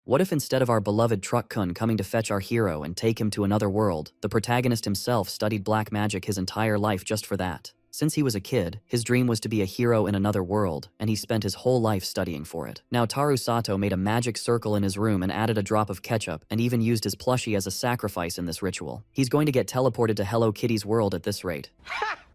What if instead of our beloved Truck-kun coming to fetch our hero and take him to another world, the protagonist himself studied black magic his entire life just for that? Since he was a kid, his dream was to be a hero in another world, and he spent his whole life studying for it. Now Taru Sato made a magic circle in his room and added a drop of ketchup and even used his plushie as a sacrifice in this ritual. He's going to get teleported to Hello Kitty's world at this rate.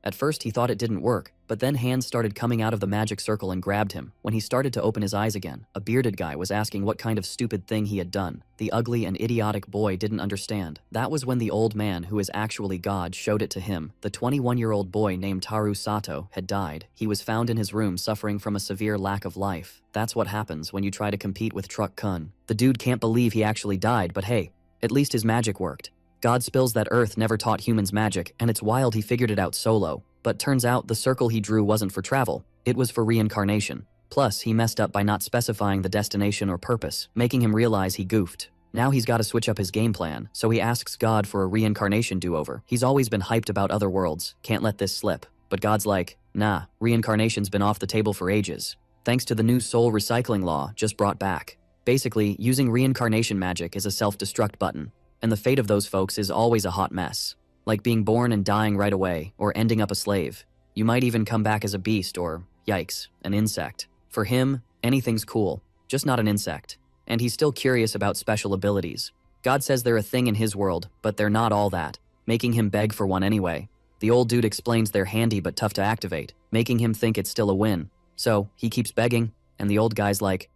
At first he thought it didn't work, but then hands started coming out of the magic circle and grabbed him. When he started to open his eyes again, a bearded guy was asking what kind of stupid thing he had done. The ugly and idiotic boy didn't understand. That was when the old man, who is actually God, showed it to him. The 21-year-old boy named Taru Sato had died. He was found in his room suffering from a severe lack of life. That's what happens when you try to compete with Truck-kun. The dude can't believe he actually died, but hey, at least his magic worked. God spills that Earth never taught humans magic, and it's wild he figured it out solo. But turns out the circle he drew wasn't for travel, it was for reincarnation. Plus, he messed up by not specifying the destination or purpose, making him realize he goofed. Now he's gotta switch up his game plan, so he asks God for a reincarnation do-over. He's always been hyped about other worlds, can't let this slip. But God's like, nah, reincarnation's been off the table for ages. Thanks to the new soul recycling law just brought back. Basically, using reincarnation magic is a self-destruct button. And the fate of those folks is always a hot mess. Like being born and dying right away, or ending up a slave. You might even come back as a beast or, yikes, an insect. For him, anything's cool, just not an insect. And he's still curious about special abilities. God says they're a thing in his world, but they're not all that, making him beg for one anyway. The old dude explains they're handy but tough to activate, making him think it's still a win. So, he keeps begging, and the old guy's like,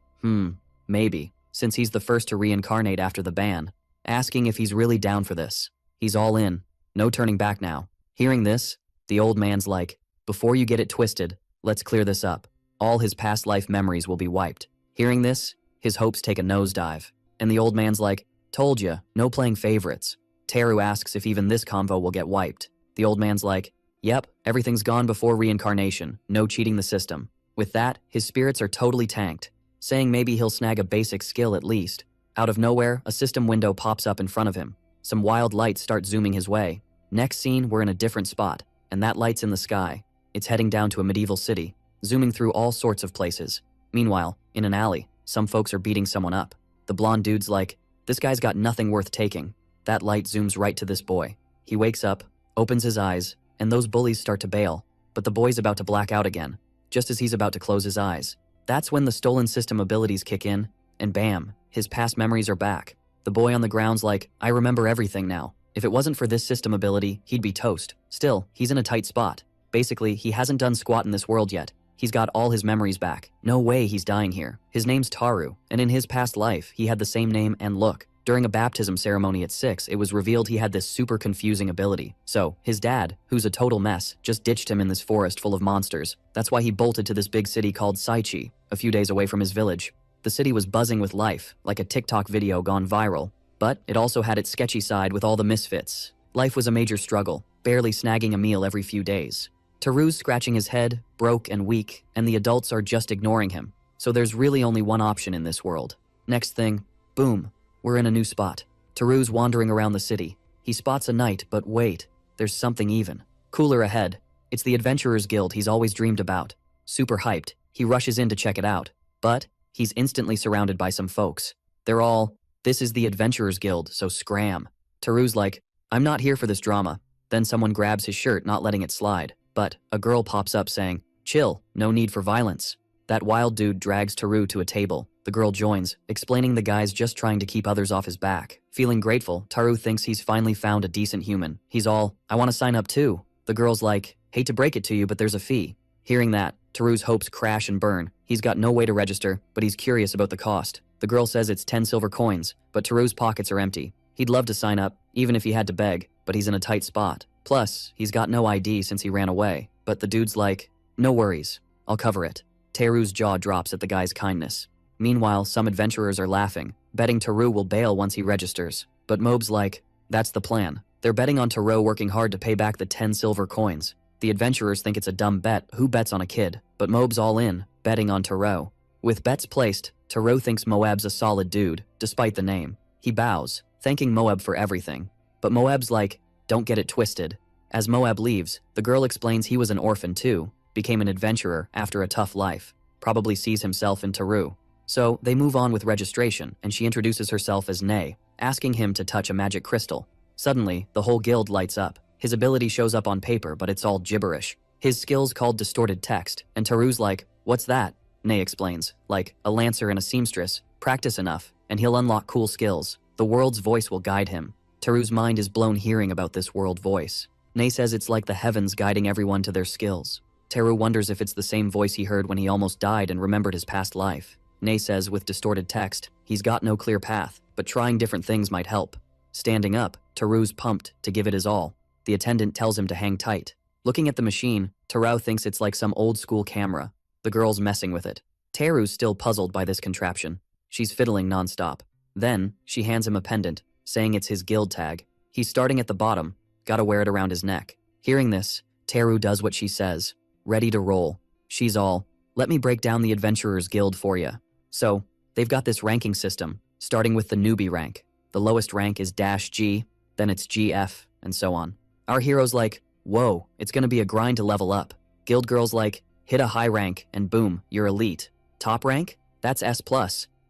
maybe, since he's the first to reincarnate after the ban. Asking if he's really down for this. He's all in. No turning back now. Hearing this, the old man's like, before you get it twisted, let's clear this up. All his past life memories will be wiped. Hearing this, his hopes take a nosedive. And the old man's like, told ya, no playing favorites. Teru asks if even this convo will get wiped. The old man's like, yep, everything's gone before reincarnation, no cheating the system. With that, his spirits are totally tanked, saying maybe he'll snag a basic skill at least. Out of nowhere, a system window pops up in front of him. Some wild lights start zooming his way. Next scene, we're in a different spot, and that light's in the sky. It's heading down to a medieval city, zooming through all sorts of places. Meanwhile, in an alley, some folks are beating someone up. The blonde dude's like, this guy's got nothing worth taking. That light zooms right to this boy. He wakes up, opens his eyes, and those bullies start to bail. But the boy's about to black out again, just as he's about to close his eyes. That's when the stolen system abilities kick in, and bam, his past memories are back. The boy on the ground's like, I remember everything now. If it wasn't for this system ability, he'd be toast. Still, he's in a tight spot. Basically, he hasn't done squat in this world yet. He's got all his memories back. No way he's dying here. His name's Taru, and in his past life, he had the same name and look. During a baptism ceremony at 6, it was revealed he had this super confusing ability. So, his dad, who's a total mess, just ditched him in this forest full of monsters. That's why he bolted to this big city called Saichi, a few days away from his village. The city was buzzing with life, like a TikTok video gone viral. But it also had its sketchy side with all the misfits. Life was a major struggle, barely snagging a meal every few days. Taru's scratching his head, broke and weak, and the adults are just ignoring him. So there's really only one option in this world. Next thing, boom, we're in a new spot. Taru's wandering around the city. He spots a knight, but wait, there's something even cooler ahead. It's the Adventurers Guild he's always dreamed about. Super hyped, he rushes in to check it out. But he's instantly surrounded by some folks. They're all, this is the Adventurers Guild, so scram. Taru's like, I'm not here for this drama. Then someone grabs his shirt, not letting it slide. But a girl pops up saying, chill, no need for violence. That wild dude drags Taru to a table. The girl joins, explaining the guy's just trying to keep others off his back. Feeling grateful, Taru thinks he's finally found a decent human. He's all, I want to sign up too. The girl's like, hate to break it to you, but there's a fee. Hearing that, Taru's hopes crash and burn. He's got no way to register, but he's curious about the cost. The girl says it's 10 silver coins, but Taru's pockets are empty. He'd love to sign up, even if he had to beg, but he's in a tight spot. Plus, he's got no ID since he ran away. But the dude's like, no worries, I'll cover it. Taru's jaw drops at the guy's kindness. Meanwhile, some adventurers are laughing, betting Taru will bail once he registers. But Mobe's like, that's the plan. They're betting on Taru working hard to pay back the 10 silver coins. The adventurers think it's a dumb bet, who bets on a kid? But Mobe's all in, betting on Taru. With bets placed, Taru thinks Moab's a solid dude, despite the name. He bows, thanking Moab for everything. But Moab's like, don't get it twisted. As Moab leaves, the girl explains he was an orphan too, became an adventurer after a tough life, probably sees himself in Taru. So they move on with registration, and she introduces herself as Nay, asking him to touch a magic crystal. Suddenly, the whole guild lights up. His ability shows up on paper, but it's all gibberish. His skill's called distorted text, and Taru's like, "What's that?" Nay explains, like, "A lancer and a seamstress, practice enough, and he'll unlock cool skills. The world's voice will guide him." Taru's mind is blown hearing about this world voice. Nay says it's like the heavens guiding everyone to their skills. Taru wonders if it's the same voice he heard when he almost died and remembered his past life. Nay says with distorted text, he's got no clear path, but trying different things might help. Standing up, Taru's pumped to give it his all. The attendant tells him to hang tight. Looking at the machine, Taru thinks it's like some old school camera. The girl's messing with it. Taru's still puzzled by this contraption. She's fiddling nonstop. Then, she hands him a pendant, saying it's his guild tag. He's starting at the bottom, gotta wear it around his neck. Hearing this, Taru does what she says, ready to roll. She's all, "Let me break down the Adventurers Guild for ya." So, they've got this ranking system, starting with the newbie rank. The lowest rank is -G, then it's GF, and so on. Our hero's like, "Whoa, it's gonna be a grind to level up." Guild girl's like, "Hit a high rank, and boom, you're elite." Top rank? That's S+.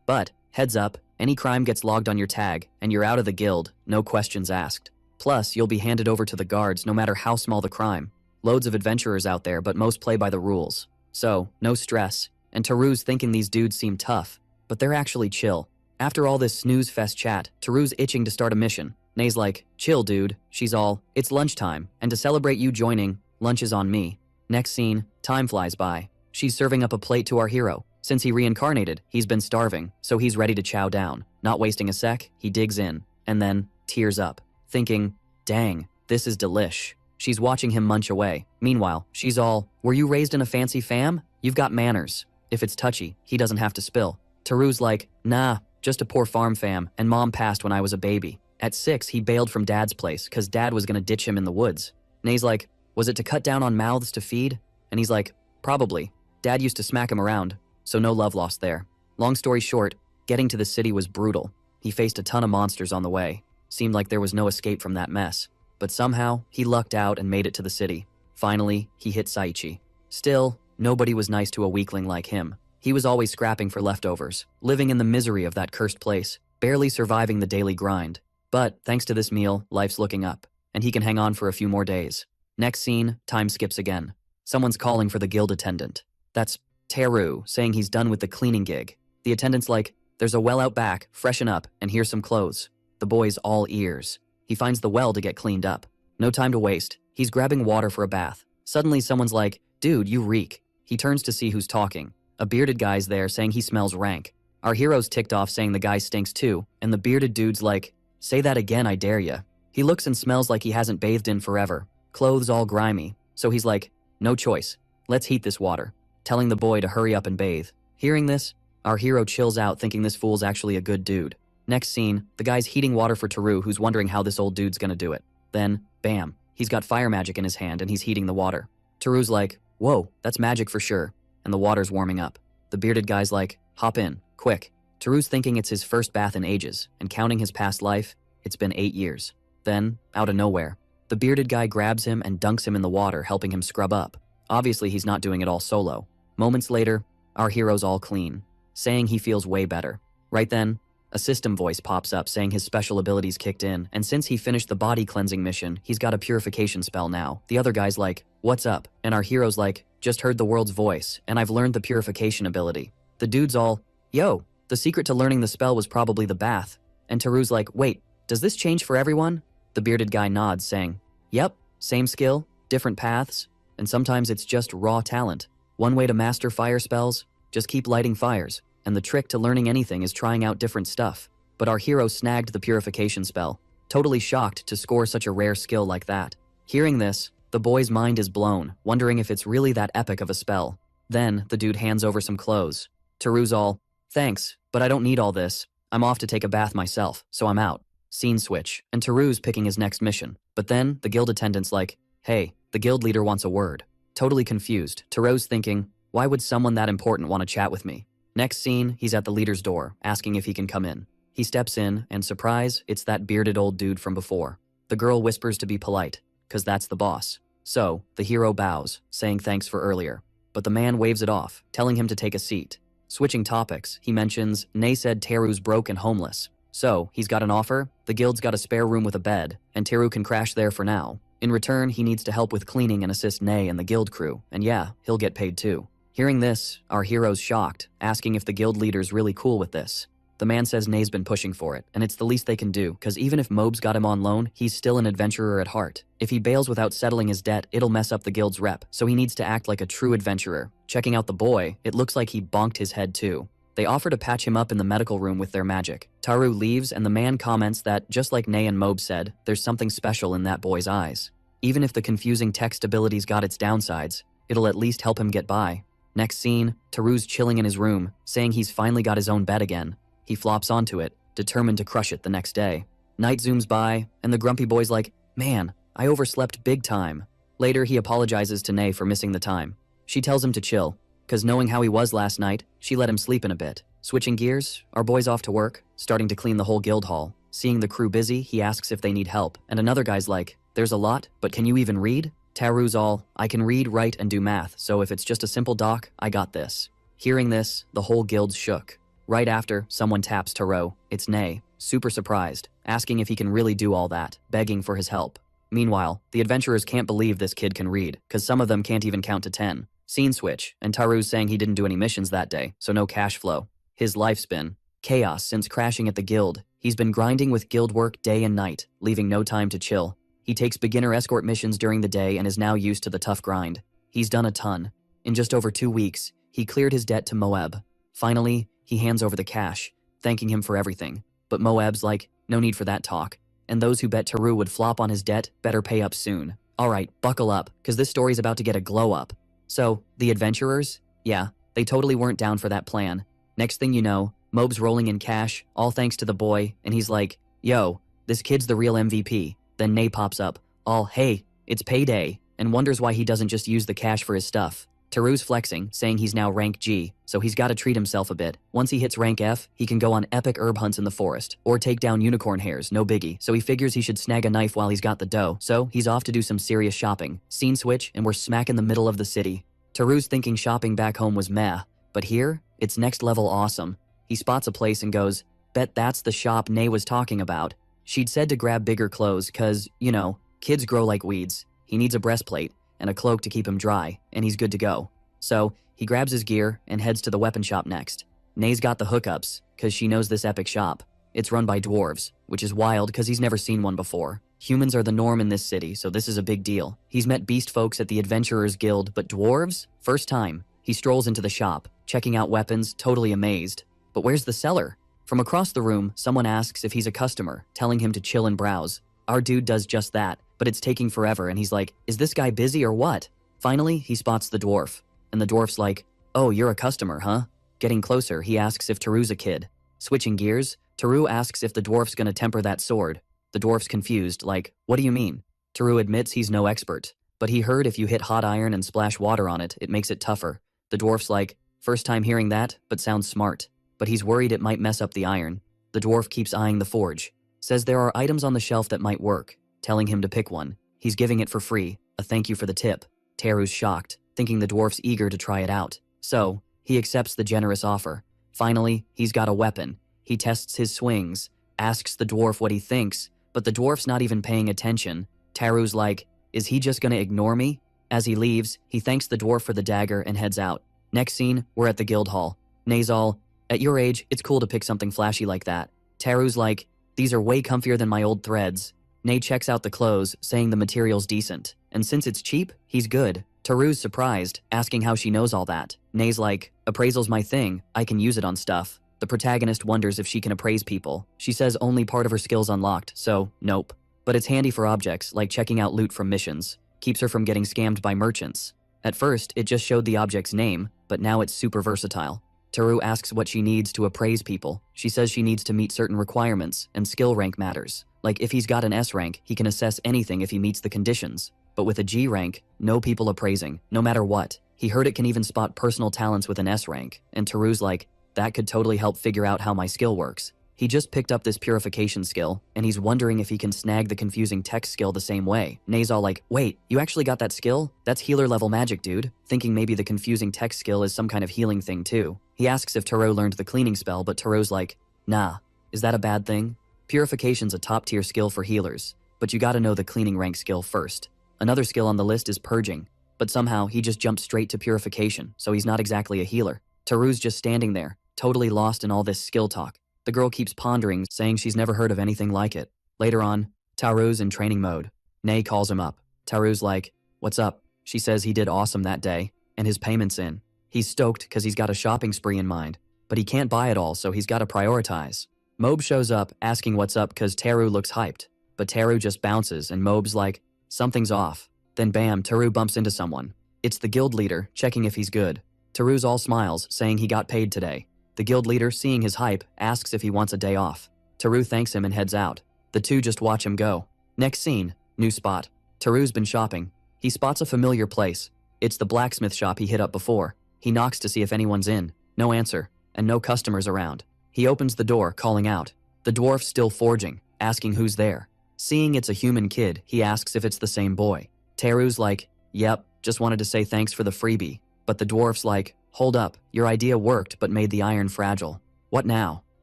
But, heads up, any crime gets logged on your tag, and you're out of the guild, no questions asked. Plus, you'll be handed over to the guards no matter how small the crime. Loads of adventurers out there, but most play by the rules. So, no stress. And Taru's thinking these dudes seem tough, but they're actually chill. After all this snooze fest chat, Taru's itching to start a mission. Nay's like, "Chill, dude." She's all, "It's lunchtime, and to celebrate you joining, lunch is on me." Next scene, time flies by. She's serving up a plate to our hero. Since he reincarnated, he's been starving, so he's ready to chow down. Not wasting a sec, he digs in, and then tears up, thinking, "Dang, this is delish." She's watching him munch away. Meanwhile, she's all, "Were you raised in a fancy fam? You've got manners. If it's touchy, he doesn't have to spill." Taru's like, "Nah, just a poor farm fam, and mom passed when I was a baby." At 6, he bailed from dad's place cause dad was gonna ditch him in the woods. Nay's like, "Was it to cut down on mouths to feed?" And he's like, "Probably. Dad used to smack him around, so no love lost there." Long story short, getting to the city was brutal. He faced a ton of monsters on the way. Seemed like there was no escape from that mess. But somehow, he lucked out and made it to the city. Finally, he hit Saichi. Still, nobody was nice to a weakling like him. He was always scrapping for leftovers, living in the misery of that cursed place, barely surviving the daily grind. But, thanks to this meal, life's looking up, and he can hang on for a few more days. Next scene, time skips again. Someone's calling for the guild attendant. That's Taru, saying he's done with the cleaning gig. The attendant's like, "There's a well out back, freshen up, and here's some clothes." The boy's all ears. He finds the well to get cleaned up. No time to waste. He's grabbing water for a bath. Suddenly someone's like, "Dude, you reek." He turns to see who's talking. A bearded guy's there saying he smells rank. Our hero's ticked off saying the guy stinks too, and the bearded dude's like, "Say that again, I dare ya." He looks and smells like he hasn't bathed in forever. Clothes all grimy. So he's like, "No choice. Let's heat this water," telling the boy to hurry up and bathe. Hearing this, our hero chills out thinking this fool's actually a good dude. Next scene, the guy's heating water for Taru who's wondering how this old dude's gonna do it. Then, bam, he's got fire magic in his hand and he's heating the water. Taru's like, "Whoa, that's magic for sure," and the water's warming up. The bearded guy's like, "Hop in, quick." Taru's thinking it's his first bath in ages, and counting his past life, it's been 8 years. Then, out of nowhere, the bearded guy grabs him and dunks him in the water, helping him scrub up. Obviously, he's not doing it all solo. Moments later, our hero's all clean, saying he feels way better. Right then, a system voice pops up saying his special abilities kicked in, and since he finished the body cleansing mission, he's got a purification spell now. The other guy's like, "What's up?" And our hero's like, "Just heard the world's voice, and I've learned the purification ability." The dude's all, "Yo, the secret to learning the spell was probably the bath." And Taru's like, "Wait, does this change for everyone?" The bearded guy nods, saying, "Yep, same skill, different paths, and sometimes it's just raw talent. One way to master fire spells, just keep lighting fires. And the trick to learning anything is trying out different stuff." But our hero snagged the purification spell, totally shocked to score such a rare skill like that. Hearing this, the boy's mind is blown, wondering if it's really that epic of a spell. Then, the dude hands over some clothes. Taru's all, "Thanks, but I don't need all this. I'm off to take a bath myself, so I'm out." Scene switch, and Taru's picking his next mission. But then, the guild attendant's like, "Hey, the guild leader wants a word." Totally confused, Taru's thinking, why would someone that important want to chat with me? Next scene, he's at the leader's door, asking if he can come in. He steps in, and surprise, it's that bearded old dude from before. The girl whispers to be polite, cause that's the boss. So, the hero bows, saying thanks for earlier. But the man waves it off, telling him to take a seat. Switching topics, he mentions Nay said Teru's broke and homeless. So, he's got an offer, the guild's got a spare room with a bed, and Teru can crash there for now. In return, he needs to help with cleaning and assist Nay and the guild crew, and yeah, he'll get paid too. Hearing this, our hero's shocked, asking if the guild leader's really cool with this. The man says Nay's been pushing for it, and it's the least they can do, cause even if Mobe's got him on loan, he's still an adventurer at heart. If he bails without settling his debt, it'll mess up the guild's rep, so he needs to act like a true adventurer. Checking out the boy, it looks like he bonked his head too. They offer to patch him up in the medical room with their magic. Taru leaves, and the man comments that, just like Nay and Mobe said, there's something special in that boy's eyes. Even if the confusing text ability's got its downsides, it'll at least help him get by. Next scene, Taru's chilling in his room, saying he's finally got his own bed again. He flops onto it, determined to crush it the next day. Night zooms by, and the grumpy boy's like, man, I overslept big time. Later, he apologizes to Nay for missing the time. She tells him to chill, cause knowing how he was last night, she let him sleep in a bit. Switching gears, our boy's off to work, starting to clean the whole guild hall. Seeing the crew busy, he asks if they need help, and another guy's like, there's a lot, but can you even read? Taru's all, I can read, write, and do math, so if it's just a simple doc, I got this. Hearing this, the whole guild shook. Right after, someone taps Taru. It's Nay, super surprised, asking if he can really do all that, begging for his help. Meanwhile, the adventurers can't believe this kid can read, cause some of them can't even count to 10. Scene switch, and Taru's saying he didn't do any missions that day, so no cash flow. His life's been chaos since crashing at the guild. He's been grinding with guild work day and night, leaving no time to chill. He takes beginner escort missions during the day and is now used to the tough grind. He's done a ton. In just over 2 weeks, he cleared his debt to Moeb. Finally, he hands over the cash, thanking him for everything. But Moeb's like, no need for that talk. And those who bet Taru would flop on his debt better pay up soon. Alright, buckle up, cause this story's about to get a glow up. So, the adventurers? Yeah, they totally weren't down for that plan. Next thing you know, Moeb's rolling in cash, all thanks to the boy, and he's like, yo, this kid's the real MVP. Then Nay pops up, all, hey, it's payday, and wonders why he doesn't just use the cash for his stuff. Taru's flexing, saying he's now rank G, so he's gotta treat himself a bit. Once he hits rank F, he can go on epic herb hunts in the forest, or take down unicorn hares, no biggie, so he figures he should snag a knife while he's got the dough, so he's off to do some serious shopping. Scene switch, and we're smack in the middle of the city. Taru's thinking shopping back home was meh, but here, it's next level awesome. He spots a place and goes, bet that's the shop Nay was talking about. She'd said to grab bigger clothes cause, you know, kids grow like weeds. He needs a breastplate and a cloak to keep him dry, and he's good to go. So, he grabs his gear and heads to the weapon shop next. Nay's got the hookups, cause she knows this epic shop. It's run by dwarves, which is wild cause he's never seen one before. Humans are the norm in this city, so this is a big deal. He's met beast folks at the Adventurers Guild, but dwarves? First time. He strolls into the shop, checking out weapons, totally amazed. But where's the seller? From across the room, someone asks if he's a customer, telling him to chill and browse. Our dude does just that, but it's taking forever and he's like, is this guy busy or what? Finally, he spots the dwarf. And the dwarf's like, oh, you're a customer, huh? Getting closer, he asks if Taru's a kid. Switching gears, Taru asks if the dwarf's gonna temper that sword. The dwarf's confused, like, what do you mean? Taru admits he's no expert, but he heard if you hit hot iron and splash water on it, it makes it tougher. The dwarf's like, first time hearing that, but sounds smart. But he's worried it might mess up the iron. The dwarf keeps eyeing the forge. Says there are items on the shelf that might work, telling him to pick one. He's giving it for free, a thank you for the tip. Taru's shocked, thinking the dwarf's eager to try it out. So, he accepts the generous offer. Finally, he's got a weapon. He tests his swings, asks the dwarf what he thinks, but the dwarf's not even paying attention. Taru's like, is he just gonna ignore me? As he leaves, he thanks the dwarf for the dagger and heads out. Next scene, we're at the guild hall. Nay's all, at your age, it's cool to pick something flashy like that. Taru's like, these are way comfier than my old threads. Nay checks out the clothes, saying the material's decent. And since it's cheap, he's good. Taru's surprised, asking how she knows all that. Nay's like, appraisal's my thing, I can use it on stuff. The protagonist wonders if she can appraise people. She says only part of her skill's unlocked, so nope. But it's handy for objects, like checking out loot from missions. Keeps her from getting scammed by merchants. At first, it just showed the object's name, but now it's super versatile. Taru asks what she needs to appraise people. She says she needs to meet certain requirements, and skill rank matters. Like if he's got an S rank, he can assess anything if he meets the conditions. But with a G rank, no people appraising, no matter what. He heard it can even spot personal talents with an S rank, and Taru's like, that could totally help figure out how my skill works. He just picked up this purification skill, and he's wondering if he can snag the confusing tech skill the same way. Nei's all like, wait, you actually got that skill? That's healer level magic, dude. Thinking maybe the confusing tech skill is some kind of healing thing too. He asks if Taro learned the cleaning spell, but Taro's like, nah, is that a bad thing? Purification's a top tier skill for healers, but you gotta know the cleaning rank skill first. Another skill on the list is purging, but somehow he just jumped straight to purification, so he's not exactly a healer. Taru's just standing there, totally lost in all this skill talk. The girl keeps pondering, saying she's never heard of anything like it. Later on, Taru's in training mode. Nei calls him up. Taru's like, what's up? She says he did awesome that day, and his payment's in. He's stoked because he's got a shopping spree in mind, but he can't buy it all, so he's got to prioritize. Mobe shows up, asking what's up because Taru looks hyped, but Taru just bounces and Mobe's like, something's off. Then bam, Taru bumps into someone. It's the guild leader, checking if he's good. Taru's all smiles, saying he got paid today. The guild leader, seeing his hype, asks if he wants a day off. Taru thanks him and heads out. The two just watch him go. Next scene, new spot. Taru's been shopping. He spots a familiar place. It's the blacksmith shop he hit up before. He knocks to see if anyone's in. No answer, and no customers around. He opens the door, calling out. The dwarf's still forging, asking who's there. Seeing it's a human kid, he asks if it's the same boy. Taru's like, yep, just wanted to say thanks for the freebie. But the dwarf's like, hold up, your idea worked but made the iron fragile. What now?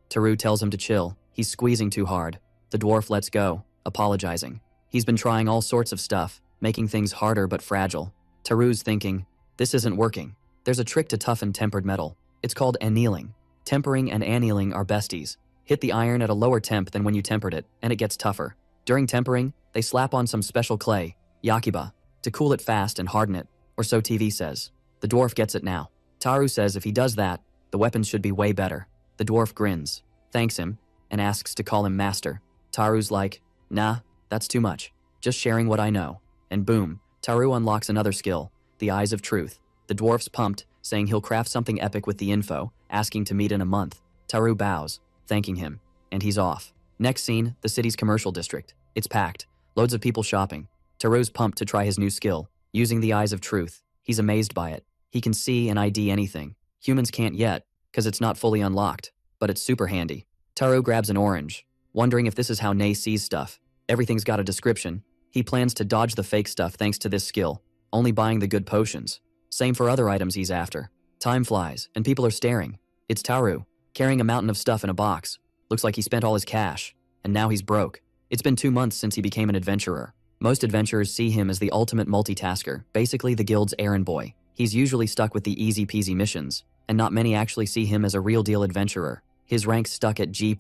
Taru tells him to chill. He's squeezing too hard. The dwarf lets go, apologizing. He's been trying all sorts of stuff, making things harder but fragile. Taru's thinking, this isn't working. There's a trick to toughen tempered metal. It's called annealing. Tempering and annealing are besties. Hit the iron at a lower temp than when you tempered it, and it gets tougher. During tempering, they slap on some special clay, yakiba, to cool it fast and harden it, or so TV says. The dwarf gets it now. Taru says if he does that, the weapons should be way better. The dwarf grins, thanks him, and asks to call him master. Taru's like, nah, that's too much. Just sharing what I know. And boom, Taru unlocks another skill, the Eyes of Truth. The dwarf's pumped, saying he'll craft something epic with the info, asking to meet in a month. Taru bows, thanking him, and he's off. Next scene, the city's commercial district. It's packed, loads of people shopping. Taru's pumped to try his new skill, using the Eyes of Truth. He's amazed by it. He can see and ID anything. Humans can't yet, because it's not fully unlocked, but it's super handy. Taru grabs an orange, wondering if this is how Nei sees stuff. Everything's got a description. He plans to dodge the fake stuff thanks to this skill, only buying the good potions. Same for other items he's after. Time flies, and people are staring. It's Taru, carrying a mountain of stuff in a box. Looks like he spent all his cash, and now he's broke. It's been 2 months since he became an adventurer. Most adventurers see him as the ultimate multitasker, basically the guild's errand boy. He's usually stuck with the easy-peasy missions, and not many actually see him as a real-deal adventurer. His rank's stuck at G+.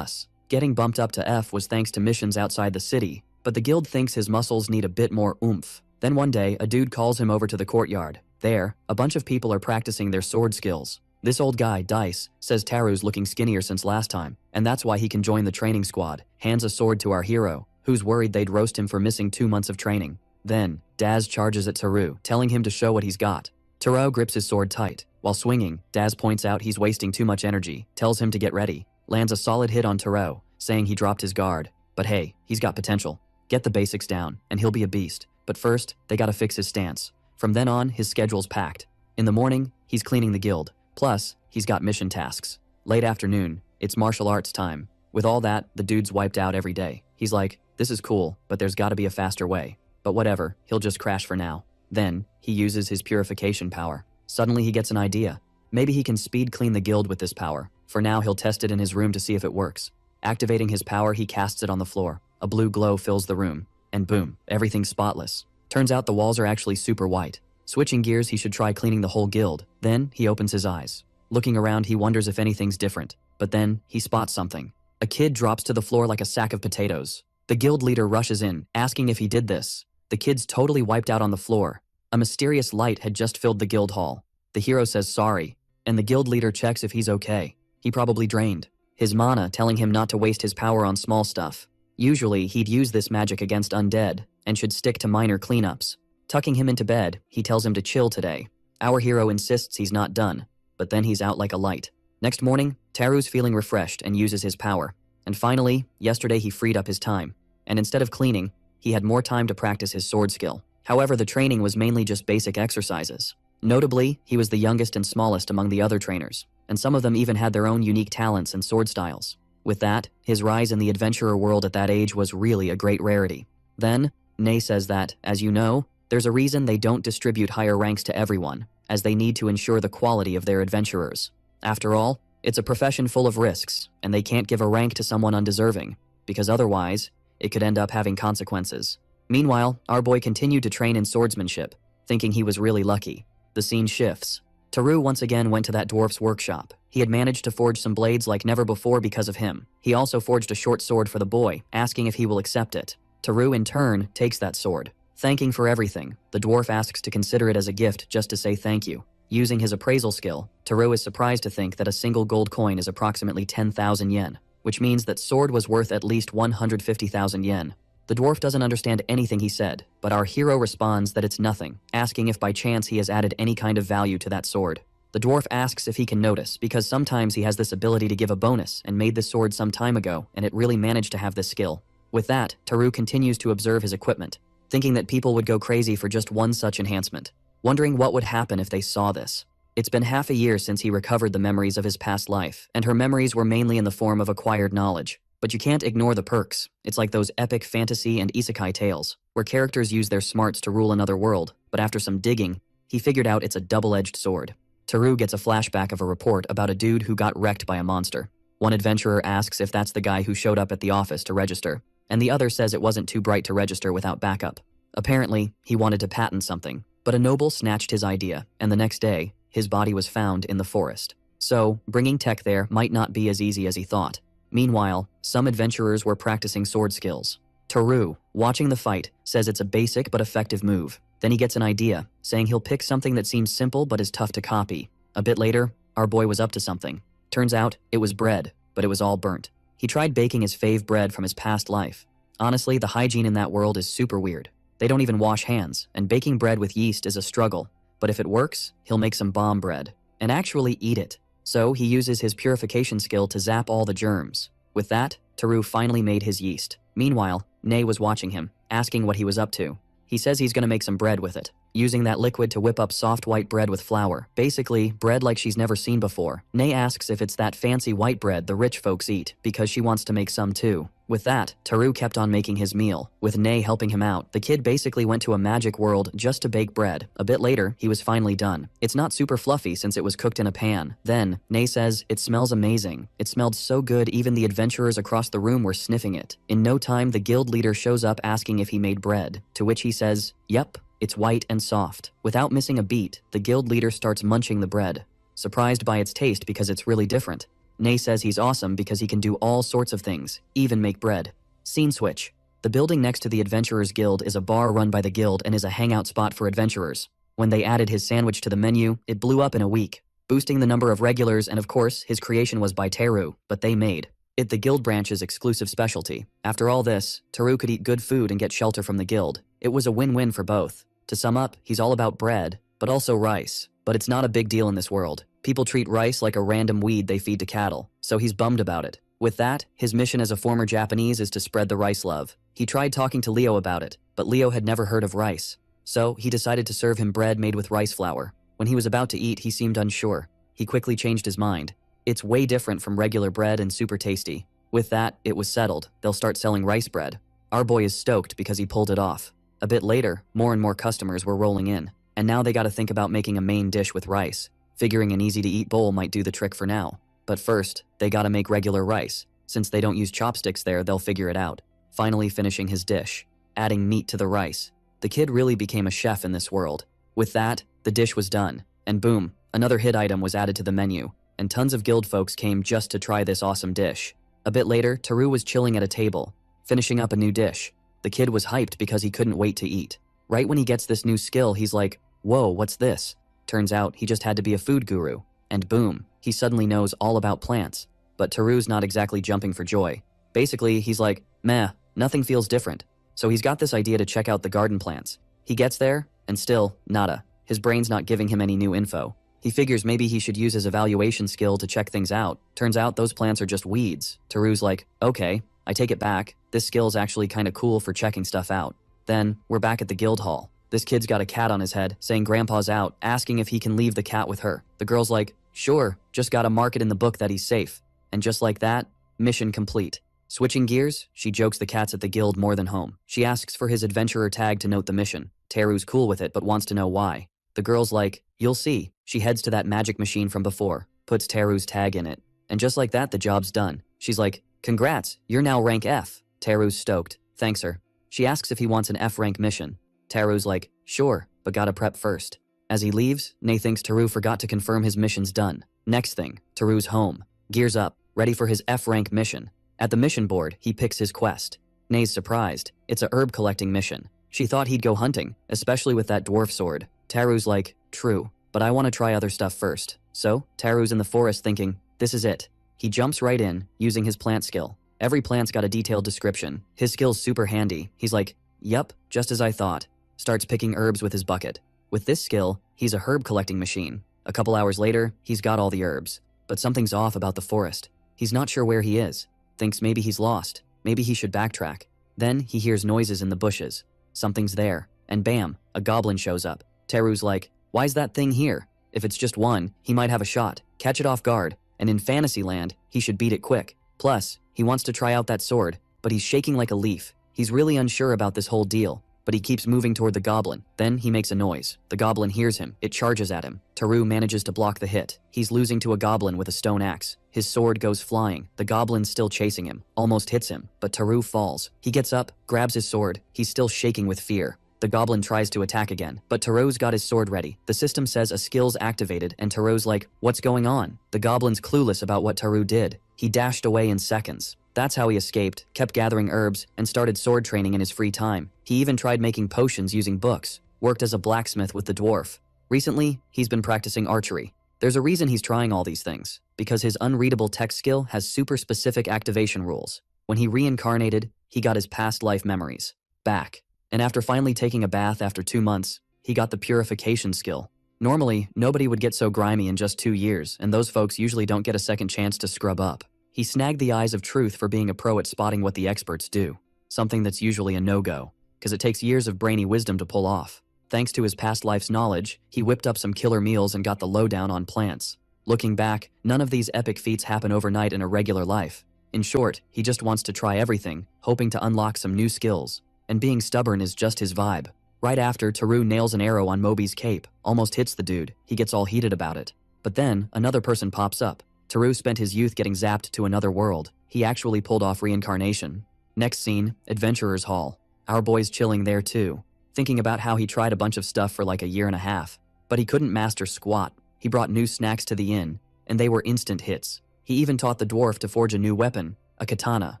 Getting bumped up to F was thanks to missions outside the city, but the guild thinks his muscles need a bit more oomph. Then one day, a dude calls him over to the courtyard. There, a bunch of people are practicing their sword skills. This old guy, Dice, says Taru's looking skinnier since last time, and that's why he can join the training squad. Hands a sword to our hero, who's worried they'd roast him for missing 2 months of training. Then, Daz charges at Taru, telling him to show what he's got. Taru grips his sword tight. While swinging, Daz points out he's wasting too much energy, tells him to get ready, lands a solid hit on Taru, saying he dropped his guard. But hey, he's got potential. Get the basics down, and he'll be a beast. But first, they gotta fix his stance. From then on, his schedule's packed. In the morning, he's cleaning the guild. Plus, he's got mission tasks. Late afternoon, it's martial arts time. With all that, the dude's wiped out every day. He's like, this is cool, but there's gotta be a faster way. But whatever, he'll just crash for now. Then, he uses his purification power. Suddenly he gets an idea. Maybe he can speed clean the guild with this power. For now, he'll test it in his room to see if it works. Activating his power, he casts it on the floor. A blue glow fills the room. And boom, everything's spotless. Turns out the walls are actually super white. Switching gears, he should try cleaning the whole guild. Then, he opens his eyes. Looking around, he wonders if anything's different. But then, he spots something. A kid drops to the floor like a sack of potatoes. The guild leader rushes in, asking if he did this. The kid's totally wiped out on the floor. A mysterious light had just filled the guild hall. The hero says sorry, and the guild leader checks if he's okay. He probably drained. His mana telling him not to waste his power on small stuff. Usually, he'd use this magic against undead, and should stick to minor cleanups. Tucking him into bed, he tells him to chill today. Our hero insists he's not done, but then he's out like a light. Next morning, Taru's feeling refreshed and uses his power. And finally, yesterday he freed up his time. And instead of cleaning, he had more time to practice his sword skill. However, the training was mainly just basic exercises. Notably, he was the youngest and smallest among the other trainers, and some of them even had their own unique talents and sword styles. With that, his rise in the adventurer world at that age was really a great rarity. Then, Nei says that, as you know, there's a reason they don't distribute higher ranks to everyone, as they need to ensure the quality of their adventurers. After all, it's a profession full of risks, and they can't give a rank to someone undeserving, because otherwise, it could end up having consequences. Meanwhile, our boy continued to train in swordsmanship, thinking he was really lucky. The scene shifts. Taru once again went to that dwarf's workshop. He had managed to forge some blades like never before because of him. He also forged a short sword for the boy, asking if he will accept it. Taru, in turn, takes that sword. Thanking for everything, the dwarf asks to consider it as a gift just to say thank you. Using his appraisal skill, Taru is surprised to think that a single gold coin is approximately 10,000 yen, which means that sword was worth at least 150,000 yen. The dwarf doesn't understand anything he said, but our hero responds that it's nothing, asking if by chance he has added any kind of value to that sword. The dwarf asks if he can notice, because sometimes he has this ability to give a bonus and made this sword some time ago, and it really managed to have this skill. With that, Taru continues to observe his equipment, thinking that people would go crazy for just one such enhancement, wondering what would happen if they saw this. It's been half a year since he recovered the memories of his past life, and her memories were mainly in the form of acquired knowledge. But you can't ignore the perks. It's like those epic fantasy and isekai tales, where characters use their smarts to rule another world, but after some digging, he figured out it's a double-edged sword. Taru gets a flashback of a report about a dude who got wrecked by a monster. One adventurer asks if that's the guy who showed up at the office to register, and the other says it wasn't too bright to register without backup. Apparently, he wanted to patent something, but a noble snatched his idea, and the next day, his body was found in the forest. So, bringing tech there might not be as easy as he thought. Meanwhile, some adventurers were practicing sword skills. Taru, watching the fight, says it's a basic but effective move. Then he gets an idea, saying he'll pick something that seems simple but is tough to copy. A bit later, our boy was up to something. Turns out, it was bread, but it was all burnt. He tried baking his fave bread from his past life. Honestly, the hygiene in that world is super weird. They don't even wash hands, and baking bread with yeast is a struggle. But if it works, he'll make some bomb bread, and actually eat it. So he uses his purification skill to zap all the germs. With that, Taru finally made his yeast. Meanwhile, Nei was watching him, asking what he was up to. He says he's gonna make some bread with it, using that liquid to whip up soft white bread with flour. Basically, bread like she's never seen before. Nei asks if it's that fancy white bread the rich folks eat, because she wants to make some too. With that, Taru kept on making his meal. With Nei helping him out, the kid basically went to a magic world just to bake bread. A bit later, he was finally done. It's not super fluffy since it was cooked in a pan. Then, Nei says, it smells amazing. It smelled so good even the adventurers across the room were sniffing it. In no time, the guild leader shows up asking if he made bread, to which he says, yep, it's white and soft. Without missing a beat, the guild leader starts munching the bread, surprised by its taste because it's really different. Nei says he's awesome because he can do all sorts of things, even make bread. Scene switch. The building next to the Adventurers Guild is a bar run by the guild and is a hangout spot for adventurers. When they added his sandwich to the menu, it blew up in a week, boosting the number of regulars, and of course, his creation was by Taru, but they made it the guild branch's exclusive specialty. After all this, Taru could eat good food and get shelter from the guild. It was a win-win for both. To sum up, he's all about bread, but also rice. But it's not a big deal in this world. People treat rice like a random weed they feed to cattle, so he's bummed about it. With that, his mission as a former Japanese is to spread the rice love. He tried talking to Leo about it, but Leo had never heard of rice. So, he decided to serve him bread made with rice flour. When he was about to eat, he seemed unsure. He quickly changed his mind. It's way different from regular bread and super tasty. With that, it was settled. They'll start selling rice bread. Our boy is stoked because he pulled it off. A bit later, more and more customers were rolling in, and now they gotta think about making a main dish with rice. Figuring an easy-to-eat bowl might do the trick for now. But first, they gotta make regular rice. Since they don't use chopsticks there, they'll figure it out. Finally finishing his dish, adding meat to the rice. The kid really became a chef in this world. With that, the dish was done, and boom, another hit item was added to the menu, and tons of guild folks came just to try this awesome dish. A bit later, Taru was chilling at a table, finishing up a new dish. The kid was hyped because he couldn't wait to eat. Right when he gets this new skill, he's like, whoa, what's this? Turns out he just had to be a food guru, and boom, he suddenly knows all about plants. But Taru's not exactly jumping for joy. Basically, he's like, meh, nothing feels different. So he's got this idea to check out the garden plants. He gets there, and still, nada. His brain's not giving him any new info. He figures maybe he should use his evaluation skill to check things out. Turns out those plants are just weeds. Taru's like, okay, I take it back. This skill's actually kinda cool for checking stuff out. Then, we're back at the guild hall. This kid's got a cat on his head, saying grandpa's out, asking if he can leave the cat with her. The girl's like, sure, just gotta mark it in the book that he's safe. And just like that, Mission complete. Switching gears, she jokes the cats at the guild more than home. She asks for his adventurer tag to note the mission. Teru's cool with it but wants to know why. The girl's like, you'll see. She heads to that magic machine from before, puts Teru's tag in it. And just like that, the job's done. She's like, congrats, you're now rank F. Teru's stoked. Thanks her. She asks if he wants an F rank mission. Teru's like, sure, but gotta prep first. As he leaves, Nae thinks Teru forgot to confirm his mission's done. Next thing, Teru's home. Gears up, ready for his F rank mission. At the mission board, he picks his quest. Nae's surprised. It's a herb collecting mission. She thought he'd go hunting, especially with that dwarf sword. Teru's like, true, but I want to try other stuff first. So, Teru's in the forest thinking, this is it. He jumps right in, using his plant skill. Every plant's got a detailed description. His skill's super handy. He's like, yup, just as I thought. Starts picking herbs with his bucket. With this skill, he's a herb collecting machine. A couple hours later, he's got all the herbs. But something's off about the forest. He's not sure where he is. Thinks maybe he's lost. Maybe he should backtrack. Then he hears noises in the bushes. Something's there. And bam, a goblin shows up. Teru's like, why's that thing here? If it's just one, he might have a shot. Catch it off guard. And in Fantasyland, he should beat it quick. Plus, he wants to try out that sword, but he's shaking like a leaf. He's really unsure about this whole deal, but he keeps moving toward the goblin. Then he makes a noise. The goblin hears him. It charges at him. Teru manages to block the hit. He's losing to a goblin with a stone axe. His sword goes flying. The goblin's still chasing him. Almost hits him, but Teru falls. He gets up, grabs his sword. He's still shaking with fear. The goblin tries to attack again, but Teru's got his sword ready. The system says a skill's activated, and Teru's like, what's going on? The goblin's clueless about what Teru did. He dashed away in seconds. That's how he escaped, kept gathering herbs, and started sword training in his free time. He even tried making potions using books, worked as a blacksmith with the dwarf. Recently, he's been practicing archery. There's a reason he's trying all these things, because his unreadable text skill has super specific activation rules. When he reincarnated, he got his past life memories back. And after finally taking a bath after 2 months, he got the purification skill. Normally, nobody would get so grimy in just 2 years, and those folks usually don't get a second chance to scrub up. He snagged the Eyes of Truth for being a pro at spotting what the experts do, something that's usually a no-go, because it takes years of brainy wisdom to pull off. Thanks to his past life's knowledge, he whipped up some killer meals and got the lowdown on plants. Looking back, none of these epic feats happen overnight in a regular life. In short, he just wants to try everything, hoping to unlock some new skills. And being stubborn is just his vibe. Right after, Teru nails an arrow on Moby's cape, almost hits the dude. He gets all heated about it. But then, another person pops up. Teru spent his youth getting zapped to another world. He actually pulled off reincarnation. Next scene, Adventurer's Hall. Our boy's chilling there too, thinking about how he tried a bunch of stuff for like a year and a half. But he couldn't master squat. He brought new snacks to the inn, and they were instant hits. He even taught the dwarf to forge a new weapon, a katana.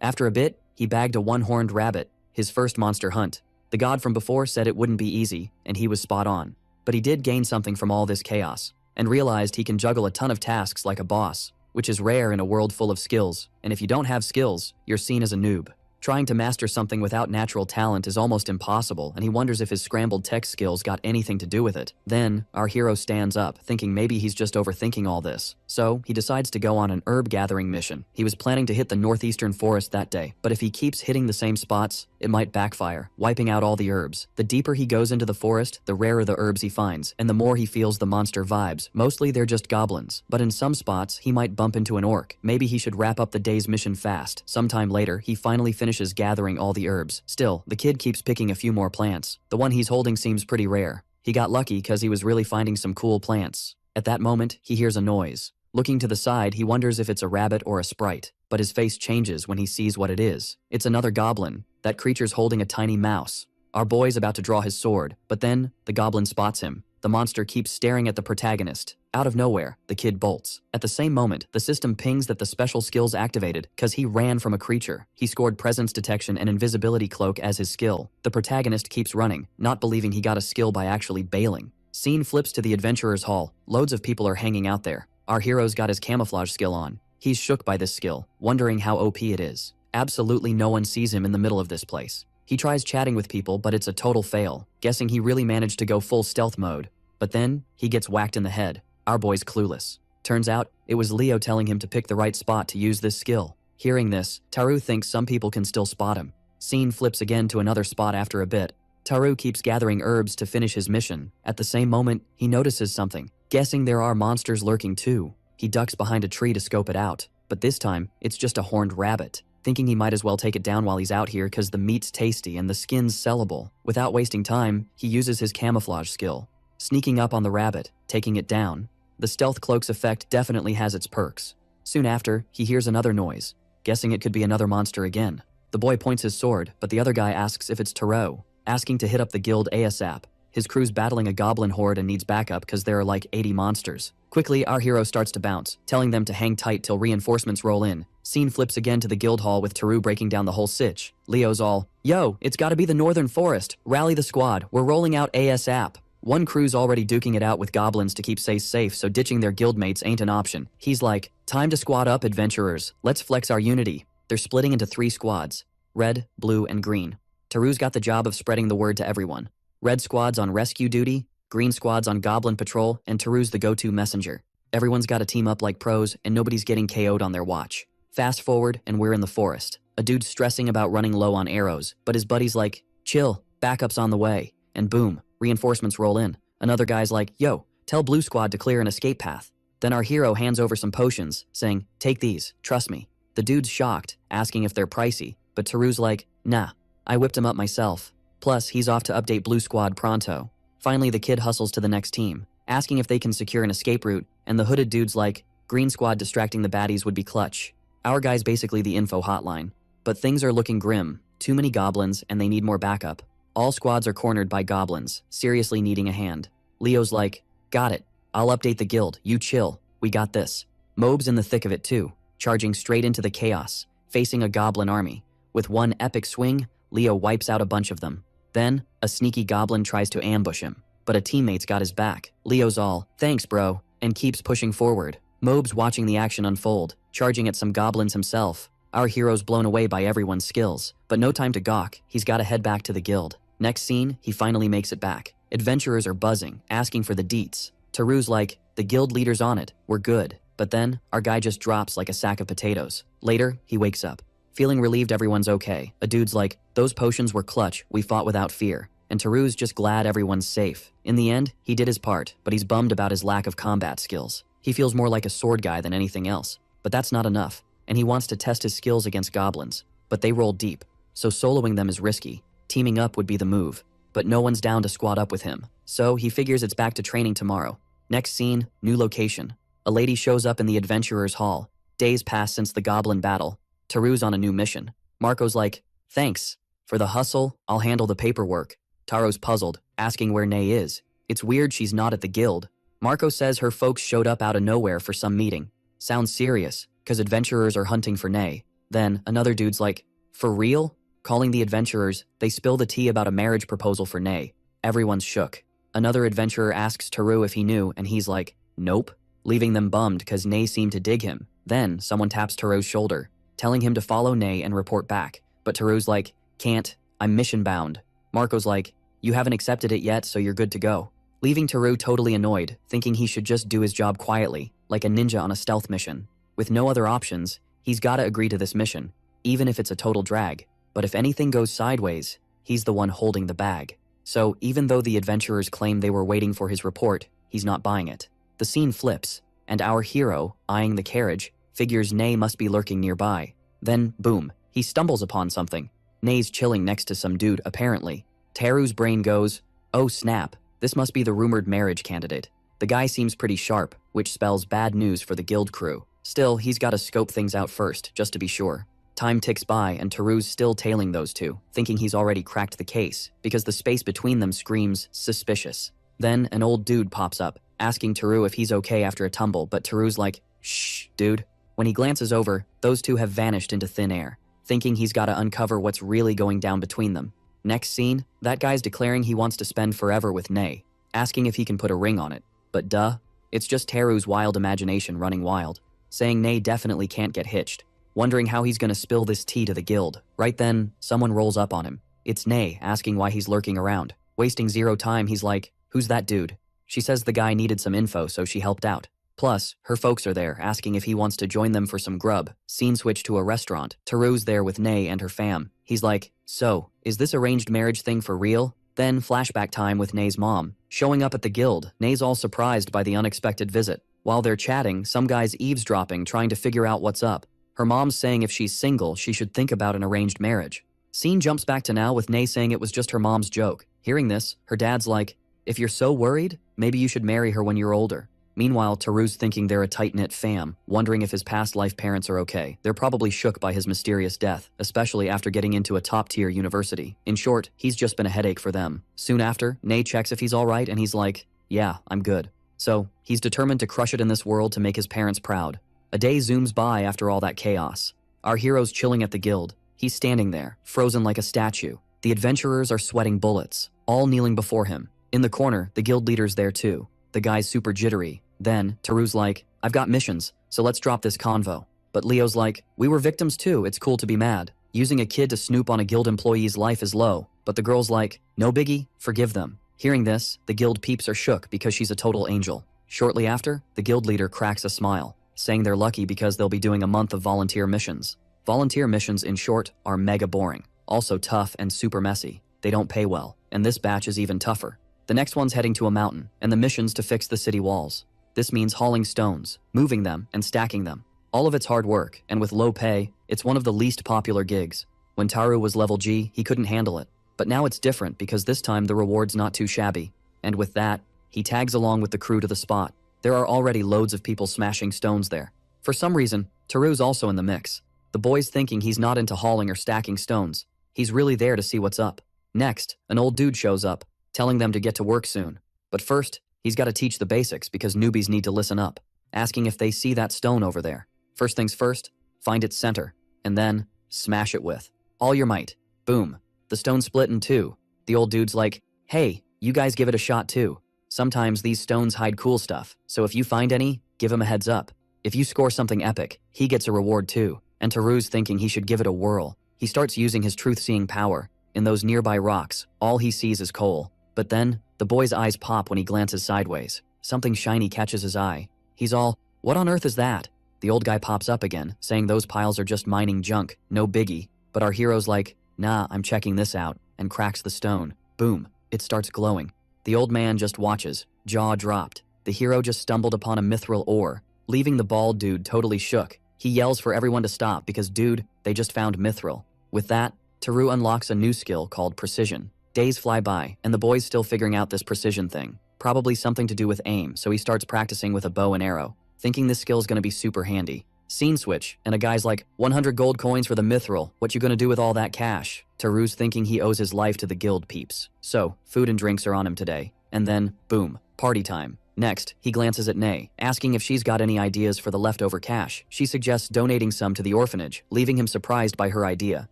After a bit, he bagged a one-horned rabbit, his first monster hunt. The god from before said it wouldn't be easy, and he was spot on. But he did gain something from all this chaos, and realized he can juggle a ton of tasks like a boss, which is rare in a world full of skills, and if you don't have skills, you're seen as a noob. Trying to master something without natural talent is almost impossible, and he wonders if his scrambled tech skills got anything to do with it. Then, our hero stands up, thinking maybe he's just overthinking all this. So, he decides to go on an herb gathering mission. He was planning to hit the northeastern forest that day, but if he keeps hitting the same spots, it might backfire, wiping out all the herbs. The deeper he goes into the forest, the rarer the herbs he finds, and the more he feels the monster vibes. Mostly they're just goblins, but in some spots, he might bump into an orc. Maybe he should wrap up the day's mission fast. Sometime later, he finally finishes gathering all the herbs. Still, the kid keeps picking a few more plants. The one he's holding seems pretty rare. He got lucky because he was really finding some cool plants. At that moment, he hears a noise. Looking to the side, he wonders if it's a rabbit or a sprite, but his face changes when he sees what it is. It's another goblin. That creature's holding a tiny mouse. Our boy's about to draw his sword, but then the goblin spots him. The monster keeps staring at the protagonist. Out of nowhere, the kid bolts. At the same moment, the system pings that the special skill's activated because he ran from a creature. He scored presence detection and invisibility cloak as his skill. The protagonist keeps running, not believing he got a skill by actually bailing. Scene flips to the Adventurer's Hall. Loads of people are hanging out there. Our hero's got his camouflage skill on. He's shook by this skill, wondering how OP it is. Absolutely no one sees him in the middle of this place. He tries chatting with people, but it's a total fail, guessing he really managed to go full stealth mode. But then, he gets whacked in the head. Our boy's clueless. Turns out, it was Leo telling him to pick the right spot to use this skill. Hearing this, Taru thinks some people can still spot him. Scene flips again to another spot after a bit. Taru keeps gathering herbs to finish his mission. At the same moment, he notices something. Guessing there are monsters lurking too. He ducks behind a tree to scope it out. but this time, it's just a horned rabbit. Thinking he might as well take it down while he's out here cause the meat's tasty and the skin's sellable. Without wasting time, he uses his camouflage skill, sneaking up on the rabbit, taking it down. The stealth cloak's effect definitely has its perks. Soon after, he hears another noise, guessing it could be another monster again. The boy points his sword, but the other guy asks if it's Taro, asking to hit up the guild ASAP. His crew's battling a goblin horde and needs backup cause there are like 80 monsters. Quickly, our hero starts to bounce, telling them to hang tight till reinforcements roll in. Scene flips again to the guild hall with Taru breaking down the whole sitch. Leo's all, "Yo, it's gotta be the Northern Forest. Rally the squad, we're rolling out ASAP." One crew's already duking it out with goblins to keep safe, so ditching their guildmates ain't an option. He's like, "Time to squad up, adventurers. Let's flex our unity." They're splitting into 3 squads, red, blue, and green. Taru's got the job of spreading the word to everyone. Red squad's on rescue duty, green squad's on goblin patrol, and Taru's the go-to messenger. Everyone's got to team up like pros, and nobody's getting KO'd on their watch. Fast forward, and we're in the forest. A dude's stressing about running low on arrows, but his buddy's like, "Chill, backup's on the way." And boom, reinforcements roll in. Another guy's like, "Yo, tell blue squad to clear an escape path." Then our hero hands over some potions, saying, "Take these, trust me." The dude's shocked, asking if they're pricey, but Taru's like, "Nah, I whipped them up myself." Plus, he's off to update blue squad pronto. Finally, the kid hustles to the next team, asking if they can secure an escape route, and the hooded dude's like, "Green squad distracting the baddies would be clutch." Our guy's basically the info hotline. But things are looking grim. Too many goblins, and they need more backup. All squads are cornered by goblins, seriously needing a hand. Leo's like, "Got it. I'll update the guild. You chill. We got this." Mobe's in the thick of it too, charging straight into the chaos, facing a goblin army. With one epic swing, Leo wipes out a bunch of them. Then, a sneaky goblin tries to ambush him, but a teammate's got his back. Leo's all, "Thanks, bro," and keeps pushing forward. Mobe's watching the action unfold, charging at some goblins himself. Our hero's blown away by everyone's skills, but no time to gawk, he's gotta head back to the guild. Next scene, he finally makes it back. Adventurers are buzzing, asking for the deets. Taru's like, "The guild leader's on it, we're good." But then, our guy just drops like a sack of potatoes. Later, he wakes up. Feeling relieved everyone's okay, a dude's like, "Those potions were clutch, we fought without fear." And Taru's just glad everyone's safe. In the end, he did his part, but he's bummed about his lack of combat skills. He feels more like a sword guy than anything else. But that's not enough, and he wants to test his skills against goblins. But they roll deep, so soloing them is risky. Teaming up would be the move, but no one's down to squad up with him. So he figures it's back to training tomorrow. Next scene, new location. A lady shows up in the adventurer's hall. Days pass since the goblin battle. Taru's on a new mission. Marco's like, "Thanks. For the hustle, I'll handle the paperwork." Taro's puzzled, asking where Nay is. It's weird she's not at the guild. Marco says her folks showed up out of nowhere for some meeting. Sounds serious, cause adventurers are hunting for Nay. Then, another dude's like, "For real?" Calling the adventurers, they spill the tea about a marriage proposal for Nay. Everyone's shook. Another adventurer asks Taru if he knew, and he's like, "Nope," leaving them bummed cause Nay seemed to dig him. Then, someone taps Taru's shoulder, telling him to follow Nay and report back. But Taru's like, "Can't, I'm mission bound." Marco's like, "You haven't accepted it yet, so you're good to go." Leaving Taru totally annoyed, thinking he should just do his job quietly, like a ninja on a stealth mission. With no other options, he's gotta agree to this mission, even if it's a total drag. But if anything goes sideways, he's the one holding the bag. So even though the adventurers claim they were waiting for his report, he's not buying it. The scene flips, and our hero, eyeing the carriage, figures Nay must be lurking nearby. Then, boom, he stumbles upon something. Nay's chilling next to some dude, apparently. Taru's brain goes, "Oh snap, this must be the rumored marriage candidate." The guy seems pretty sharp, which spells bad news for the guild crew. Still, he's gotta scope things out first, just to be sure. Time ticks by and Taru's still tailing those two, thinking he's already cracked the case, because the space between them screams suspicious. Then an old dude pops up, asking Taru if he's okay after a tumble, but Taru's like, "Shh, dude." When he glances over, those two have vanished into thin air, thinking he's gotta uncover what's really going down between them. Next scene, that guy's declaring he wants to spend forever with Nay, asking if he can put a ring on it. But duh, it's just Taru's wild imagination running wild, saying Nay definitely can't get hitched. Wondering how he's gonna spill this tea to the guild. Right then, someone rolls up on him. It's Nay, asking why he's lurking around. Wasting zero time, he's like, "Who's that dude?" She says the guy needed some info, so she helped out. Plus, her folks are there, asking if he wants to join them for some grub. Scene switch to a restaurant. Taru's there with Nay and her fam. He's like, "So, is this arranged marriage thing for real?" Then, flashback time with Nay's mom. Showing up at the guild, Nay's all surprised by the unexpected visit. While they're chatting, some guy's eavesdropping trying to figure out what's up. Her mom's saying if she's single, she should think about an arranged marriage. Scene jumps back to now with Nay saying it was just her mom's joke. Hearing this, her dad's like, if you're so worried, maybe you should marry her when you're older. Meanwhile, Taru's thinking they're a tight-knit fam, wondering if his past life parents are okay. They're probably shook by his mysterious death, especially after getting into a top-tier university. In short, he's just been a headache for them. Soon after, Nay checks if he's alright and he's like, yeah, I'm good. So, he's determined to crush it in this world to make his parents proud. A day zooms by after all that chaos. Our hero's chilling at the guild. He's standing there, frozen like a statue. The adventurers are sweating bullets, all kneeling before him. In the corner, the guild leader's there too. The guy's super jittery. Then, Taru's like, I've got missions, so let's drop this convo. But Leo's like, we were victims too, it's cool to be mad. Using a kid to snoop on a guild employee's life is low. But the girl's like, no biggie, forgive them. Hearing this, the guild peeps are shook because she's a total angel. Shortly after, the guild leader cracks a smile, saying they're lucky because they'll be doing a month of volunteer missions. Volunteer missions, in short, are mega boring, also tough and super messy. They don't pay well, and this batch is even tougher. The next one's heading to a mountain, and the mission's to fix the city walls. This means hauling stones, moving them, and stacking them. All of it's hard work, and with low pay, it's one of the least popular gigs. When Taru was level G, he couldn't handle it. But now it's different because this time the reward's not too shabby. And with that, he tags along with the crew to the spot. There are already loads of people smashing stones there. For some reason, Taru's also in the mix. The boy's thinking he's not into hauling or stacking stones. He's really there to see what's up. Next, an old dude shows up, telling them to get to work soon. But first, he's got to teach the basics because newbies need to listen up, asking if they see that stone over there. First things first, find its center, and then smash it with all your might. Boom. The stone split in two. The old dude's like, hey, you guys give it a shot too. Sometimes these stones hide cool stuff, so if you find any, give him a heads up. If you score something epic, he gets a reward too. And Taru's thinking he should give it a whirl. He starts using his truth-seeing power. In those nearby rocks, all he sees is coal. But then, the boy's eyes pop when he glances sideways. Something shiny catches his eye. He's all, what on earth is that? The old guy pops up again, saying those piles are just mining junk, no biggie. But our hero's like, nah, I'm checking this out, and cracks the stone. Boom, it starts glowing. The old man just watches, jaw dropped. The hero just stumbled upon a mithril ore, leaving the bald dude totally shook. He yells for everyone to stop because dude, they just found mithril. With that, Taru unlocks a new skill called precision. Days fly by, and the boy's still figuring out this precision thing. Probably something to do with aim, so he starts practicing with a bow and arrow, thinking this skill's gonna be super handy. Scene switch, and a guy's like, 100 gold coins for the mithril, what you gonna do with all that cash? Taru's thinking he owes his life to the guild peeps. So, food and drinks are on him today. And then, boom, party time. Next, he glances at Nay, asking if she's got any ideas for the leftover cash. She suggests donating some to the orphanage, leaving him surprised by her idea.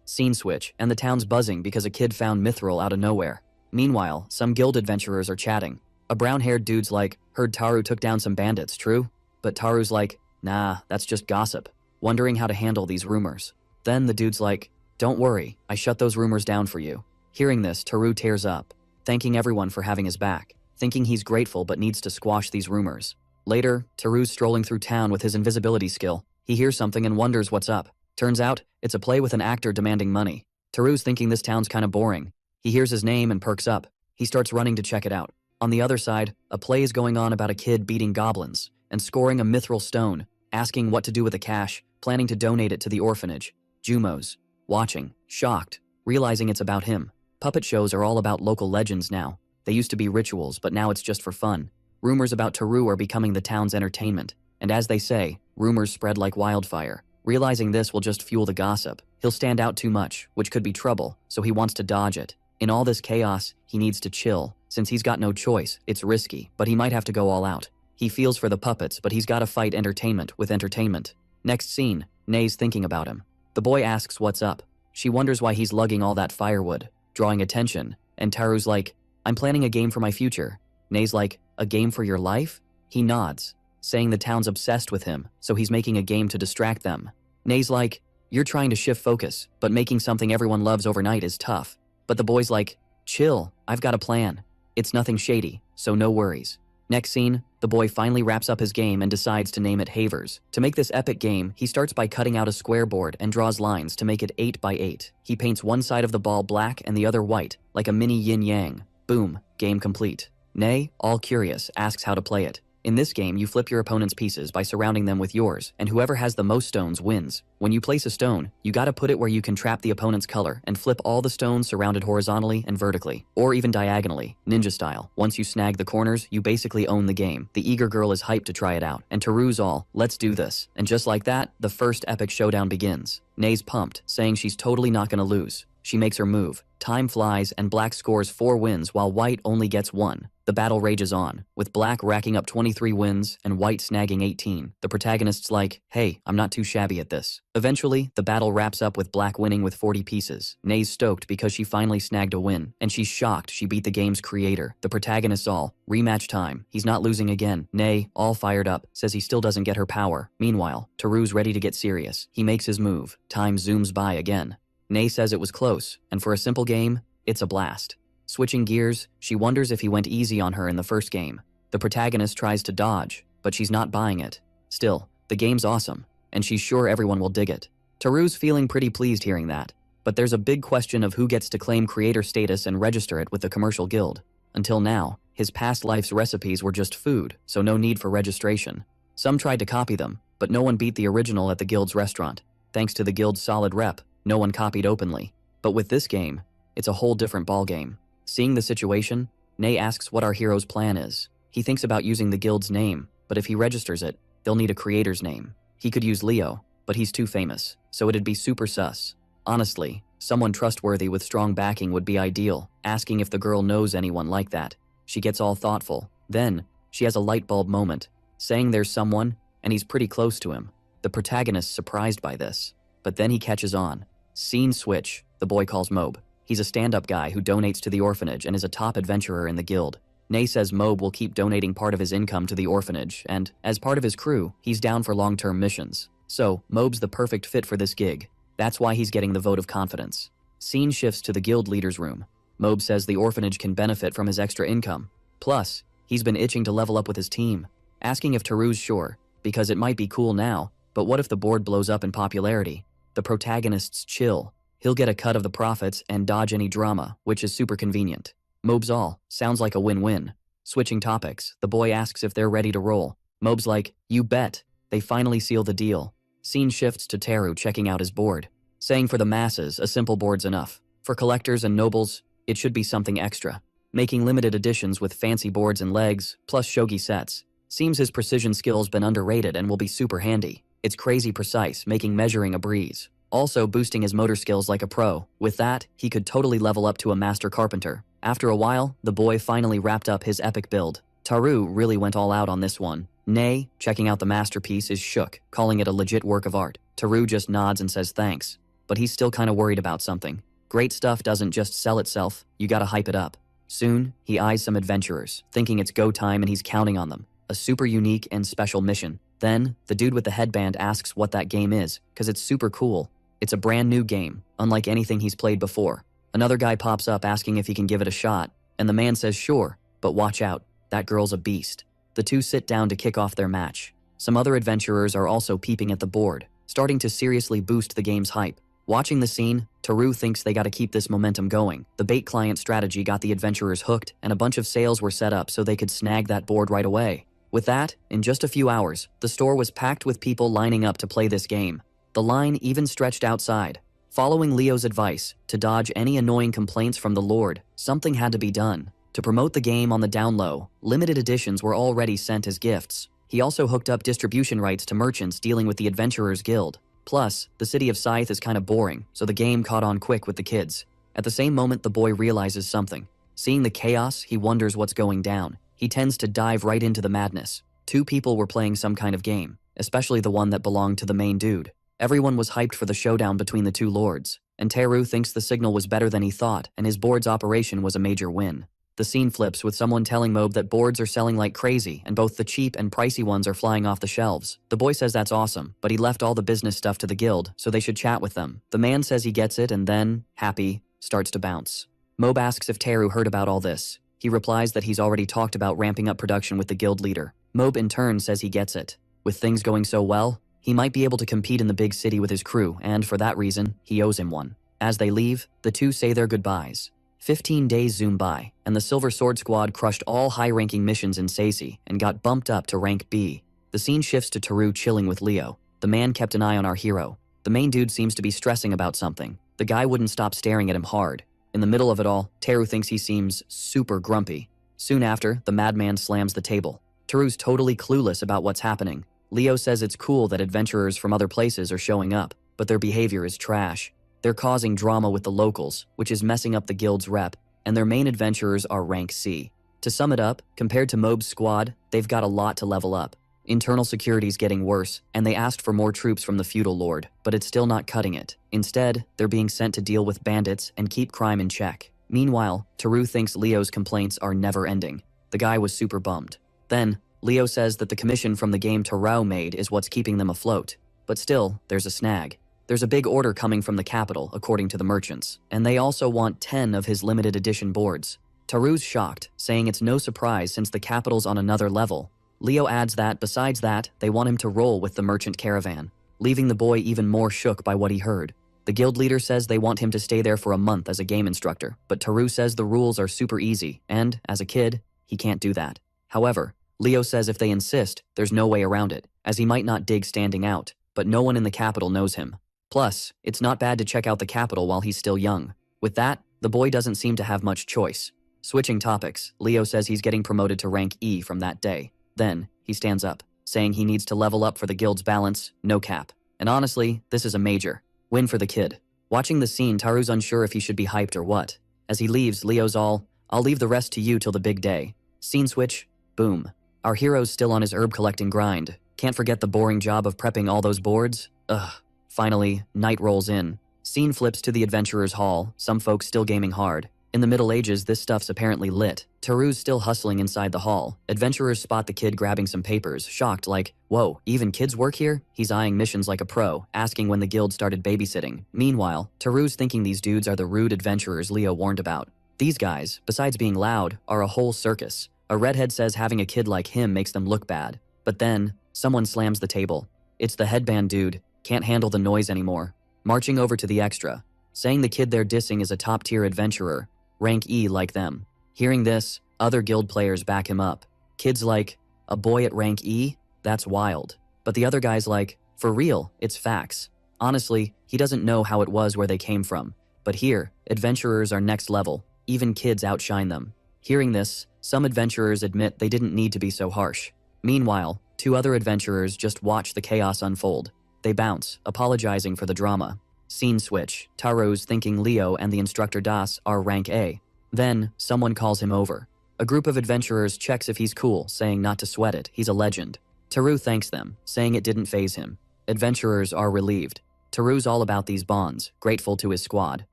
Scene switch, and the town's buzzing because a kid found mithril out of nowhere. Meanwhile, some guild adventurers are chatting. A brown-haired dude's like, heard Taru took down some bandits, true? But Taru's like, nah, that's just gossip, wondering how to handle these rumors. Then the dude's like, don't worry, I shut those rumors down for you. Hearing this, Taru tears up, thanking everyone for having his back, thinking he's grateful but needs to squash these rumors. Later, Taru's strolling through town with his invisibility skill. He hears something and wonders what's up. Turns out, it's a play with an actor demanding money. Taru's thinking this town's kinda boring. He hears his name and perks up. He starts running to check it out. On the other side, a play is going on about a kid beating goblins and scoring a mithril stone, asking what to do with the cash, planning to donate it to the orphanage. Jumo's watching, shocked, realizing it's about him. Puppet shows are all about local legends now. They used to be rituals, but now it's just for fun. Rumors about Taru are becoming the town's entertainment. And as they say, rumors spread like wildfire. Realizing this will just fuel the gossip. He'll stand out too much, which could be trouble, so he wants to dodge it. In all this chaos, he needs to chill. Since he's got no choice, it's risky, but he might have to go all out. He feels for the puppets, but he's gotta fight entertainment with entertainment. Next scene, Nay's thinking about him. The boy asks what's up. She wonders why he's lugging all that firewood, drawing attention, and Taru's like, I'm planning a game for my future. Nay's like, a game for your life? He nods, saying the town's obsessed with him, so he's making a game to distract them. Nay's like, you're trying to shift focus, but making something everyone loves overnight is tough. But the boy's like, chill, I've got a plan. It's nothing shady, so no worries. Next scene, the boy finally wraps up his game and decides to name it Havers. To make this epic game, he starts by cutting out a square board and draws lines to make it 8 by 8. He paints one side of the ball black and the other white, like a mini yin-yang. Boom, game complete. Nay, all curious, asks how to play it. In this game, you flip your opponent's pieces by surrounding them with yours, and whoever has the most stones wins. When you place a stone, you gotta put it where you can trap the opponent's color and flip all the stones surrounded horizontally and vertically, or even diagonally, ninja style. Once you snag the corners, you basically own the game. The eager girl is hyped to try it out, and Teru's all, let's do this. And just like that, the first epic showdown begins. Nei's pumped, saying she's totally not gonna lose. She makes her move. Time flies and Black scores 4 wins while White only gets 1. The battle rages on, with Black racking up 23 wins and White snagging 18. The protagonist's like, hey, I'm not too shabby at this. Eventually, the battle wraps up with Black winning with 40 pieces. Nei's stoked because she finally snagged a win, and she's shocked she beat the game's creator. The protagonist's all, rematch time. He's not losing again. Nei, all fired up, says he still doesn't get her power. Meanwhile, Teru's ready to get serious. He makes his move. Time zooms by again. Nei says it was close, and for a simple game, it's a blast. Switching gears, she wonders if he went easy on her in the first game. The protagonist tries to dodge, but she's not buying it. Still, the game's awesome, and she's sure everyone will dig it. Teru's feeling pretty pleased hearing that, but there's a big question of who gets to claim creator status and register it with the commercial guild. Until now, his past life's recipes were just food, so no need for registration. Some tried to copy them, but no one beat the original at the guild's restaurant. Thanks to the guild's solid rep, no one copied openly. But with this game, it's a whole different ballgame. Seeing the situation, Nei asks what our hero's plan is. He thinks about using the guild's name, but if he registers it, they'll need a creator's name. He could use Leo, but he's too famous, so it'd be super sus. Honestly, someone trustworthy with strong backing would be ideal, asking if the girl knows anyone like that. She gets all thoughtful. Then, she has a light bulb moment, saying there's someone, and he's pretty close to him. The protagonist's surprised by this, but then he catches on. Scene switch, the boy calls Mobe. He's a stand-up guy who donates to the orphanage and is a top adventurer in the guild. Nei says Mobe will keep donating part of his income to the orphanage, and, as part of his crew, he's down for long-term missions. So, Mobe's the perfect fit for this gig. That's why he's getting the vote of confidence. Scene shifts to the guild leader's room. Mobe says the orphanage can benefit from his extra income. Plus, he's been itching to level up with his team, asking if Teru's sure, because it might be cool now, but what if the board blows up in popularity? The protagonist's chill. He'll get a cut of the profits and dodge any drama, which is super convenient. Mobe's all, sounds like a win-win. Switching topics, the boy asks if they're ready to roll. Mobe's like, you bet. They finally seal the deal. Scene shifts to Teru checking out his board, saying for the masses, a simple board's enough. For collectors and nobles, it should be something extra. Making limited editions with fancy boards and legs, plus shogi sets. Seems his precision skills been underrated and will be super handy. It's crazy precise, making measuring a breeze. Also boosting his motor skills like a pro. With that, he could totally level up to a master carpenter. After a while, the boy finally wrapped up his epic build. Teru really went all out on this one. Nei, checking out the masterpiece, is shook, calling it a legit work of art. Teru just nods and says thanks, but he's still kinda worried about something. Great stuff doesn't just sell itself, you gotta hype it up. Soon, he eyes some adventurers, thinking it's go time and he's counting on them. A super unique and special mission. Then, the dude with the headband asks what that game is, cause it's super cool. It's a brand new game, unlike anything he's played before. Another guy pops up asking if he can give it a shot, and the man says sure, but watch out, that girl's a beast. The two sit down to kick off their match. Some other adventurers are also peeping at the board, starting to seriously boost the game's hype. Watching the scene, Teru thinks they gotta keep this momentum going. The bait client strategy got the adventurers hooked, and a bunch of sales were set up so they could snag that board right away. With that, in just a few hours, the store was packed with people lining up to play this game. The line even stretched outside. Following Leo's advice, to dodge any annoying complaints from the Lord, something had to be done. To promote the game on the down low, limited editions were already sent as gifts. He also hooked up distribution rights to merchants dealing with the Adventurers Guild. Plus, the city of Scythe is kinda boring, so the game caught on quick with the kids. At the same moment, the boy realizes something. Seeing the chaos, he wonders what's going down. He tends to dive right into the madness. Two people were playing some kind of game, especially the one that belonged to the main dude. Everyone was hyped for the showdown between the two lords, and Teru thinks the signal was better than he thought, and his board's operation was a major win. The scene flips with someone telling Mobe that boards are selling like crazy, and both the cheap and pricey ones are flying off the shelves. The boy says that's awesome, but he left all the business stuff to the guild, so they should chat with them. The man says he gets it and then, happy, starts to bounce. Mobe asks if Teru heard about all this. He replies that he's already talked about ramping up production with the guild leader. Mobe in turn says he gets it. With things going so well, he might be able to compete in the big city with his crew, and for that reason, he owes him one. As they leave, the two say their goodbyes. 15 days zoom by, and the Silver Sword Squad crushed all high-ranking missions in Seisi and got bumped up to rank B. The scene shifts to Teru chilling with Leo. The man kept an eye on our hero. The main dude seems to be stressing about something. The guy wouldn't stop staring at him hard. In the middle of it all, Teru thinks he seems super grumpy. Soon after, the madman slams the table. Teru's totally clueless about what's happening. Leo says it's cool that adventurers from other places are showing up, but their behavior is trash. They're causing drama with the locals, which is messing up the guild's rep, and their main adventurers are rank C. To sum it up, compared to Mobe's squad, they've got a lot to level up. Internal security's getting worse, and they asked for more troops from the feudal lord, but it's still not cutting it. Instead, they're being sent to deal with bandits and keep crime in check. Meanwhile, Teru thinks Leo's complaints are never ending. The guy was super bummed. Then, Leo says that the commission from the game Teru made is what's keeping them afloat. But still, there's a snag. There's a big order coming from the capital, according to the merchants, and they also want 10 of his limited edition boards. Teru's shocked, saying it's no surprise since the capital's on another level. Leo adds that, besides that, they want him to roll with the merchant caravan, leaving the boy even more shook by what he heard. The guild leader says they want him to stay there for a month as a game instructor, but Teru says the rules are super easy, and, as a kid, he can't do that. However, Leo says if they insist, there's no way around it, as he might not dig standing out, but no one in the capital knows him. Plus, it's not bad to check out the capital while he's still young. With that, the boy doesn't seem to have much choice. Switching topics, Leo says he's getting promoted to rank E from that day. Then, he stands up, saying he needs to level up for the guild's balance, no cap. And honestly, this is a major win for the kid. Watching the scene, Taru's unsure if he should be hyped or what. As he leaves, Leo's all, I'll leave the rest to you till the big day. Scene switch, boom. Our hero's still on his herb collecting grind. Can't forget the boring job of prepping all those boards. Ugh. Finally, night rolls in. Scene flips to the adventurer's hall, some folks still gaming hard. In the Middle Ages, this stuff's apparently lit. Teru's still hustling inside the hall. Adventurers spot the kid grabbing some papers, shocked like, whoa, even kids work here? He's eyeing missions like a pro, asking when the guild started babysitting. Meanwhile, Teru's thinking these dudes are the rude adventurers Leo warned about. These guys, besides being loud, are a whole circus. A redhead says having a kid like him makes them look bad. But then, someone slams the table. It's the headband dude, can't handle the noise anymore. Marching over to the extra, saying the kid they're dissing is a top-tier adventurer, rank E like them. Hearing this, other guild players back him up. Kids like, a boy at rank E? That's wild. But the other guy's like, for real, it's facts. Honestly, he doesn't know how it was where they came from. But here, adventurers are next level. Even kids outshine them. Hearing this, some adventurers admit they didn't need to be so harsh. Meanwhile, two other adventurers just watch the chaos unfold. They bounce, apologizing for the drama. Scene switch. Taro's thinking Leo and the instructor Das are rank A. Then, someone calls him over. A group of adventurers checks if he's cool, saying not to sweat it, he's a legend. Teru thanks them, saying it didn't faze him. Adventurers are relieved. Teru's all about these bonds, grateful to his squad.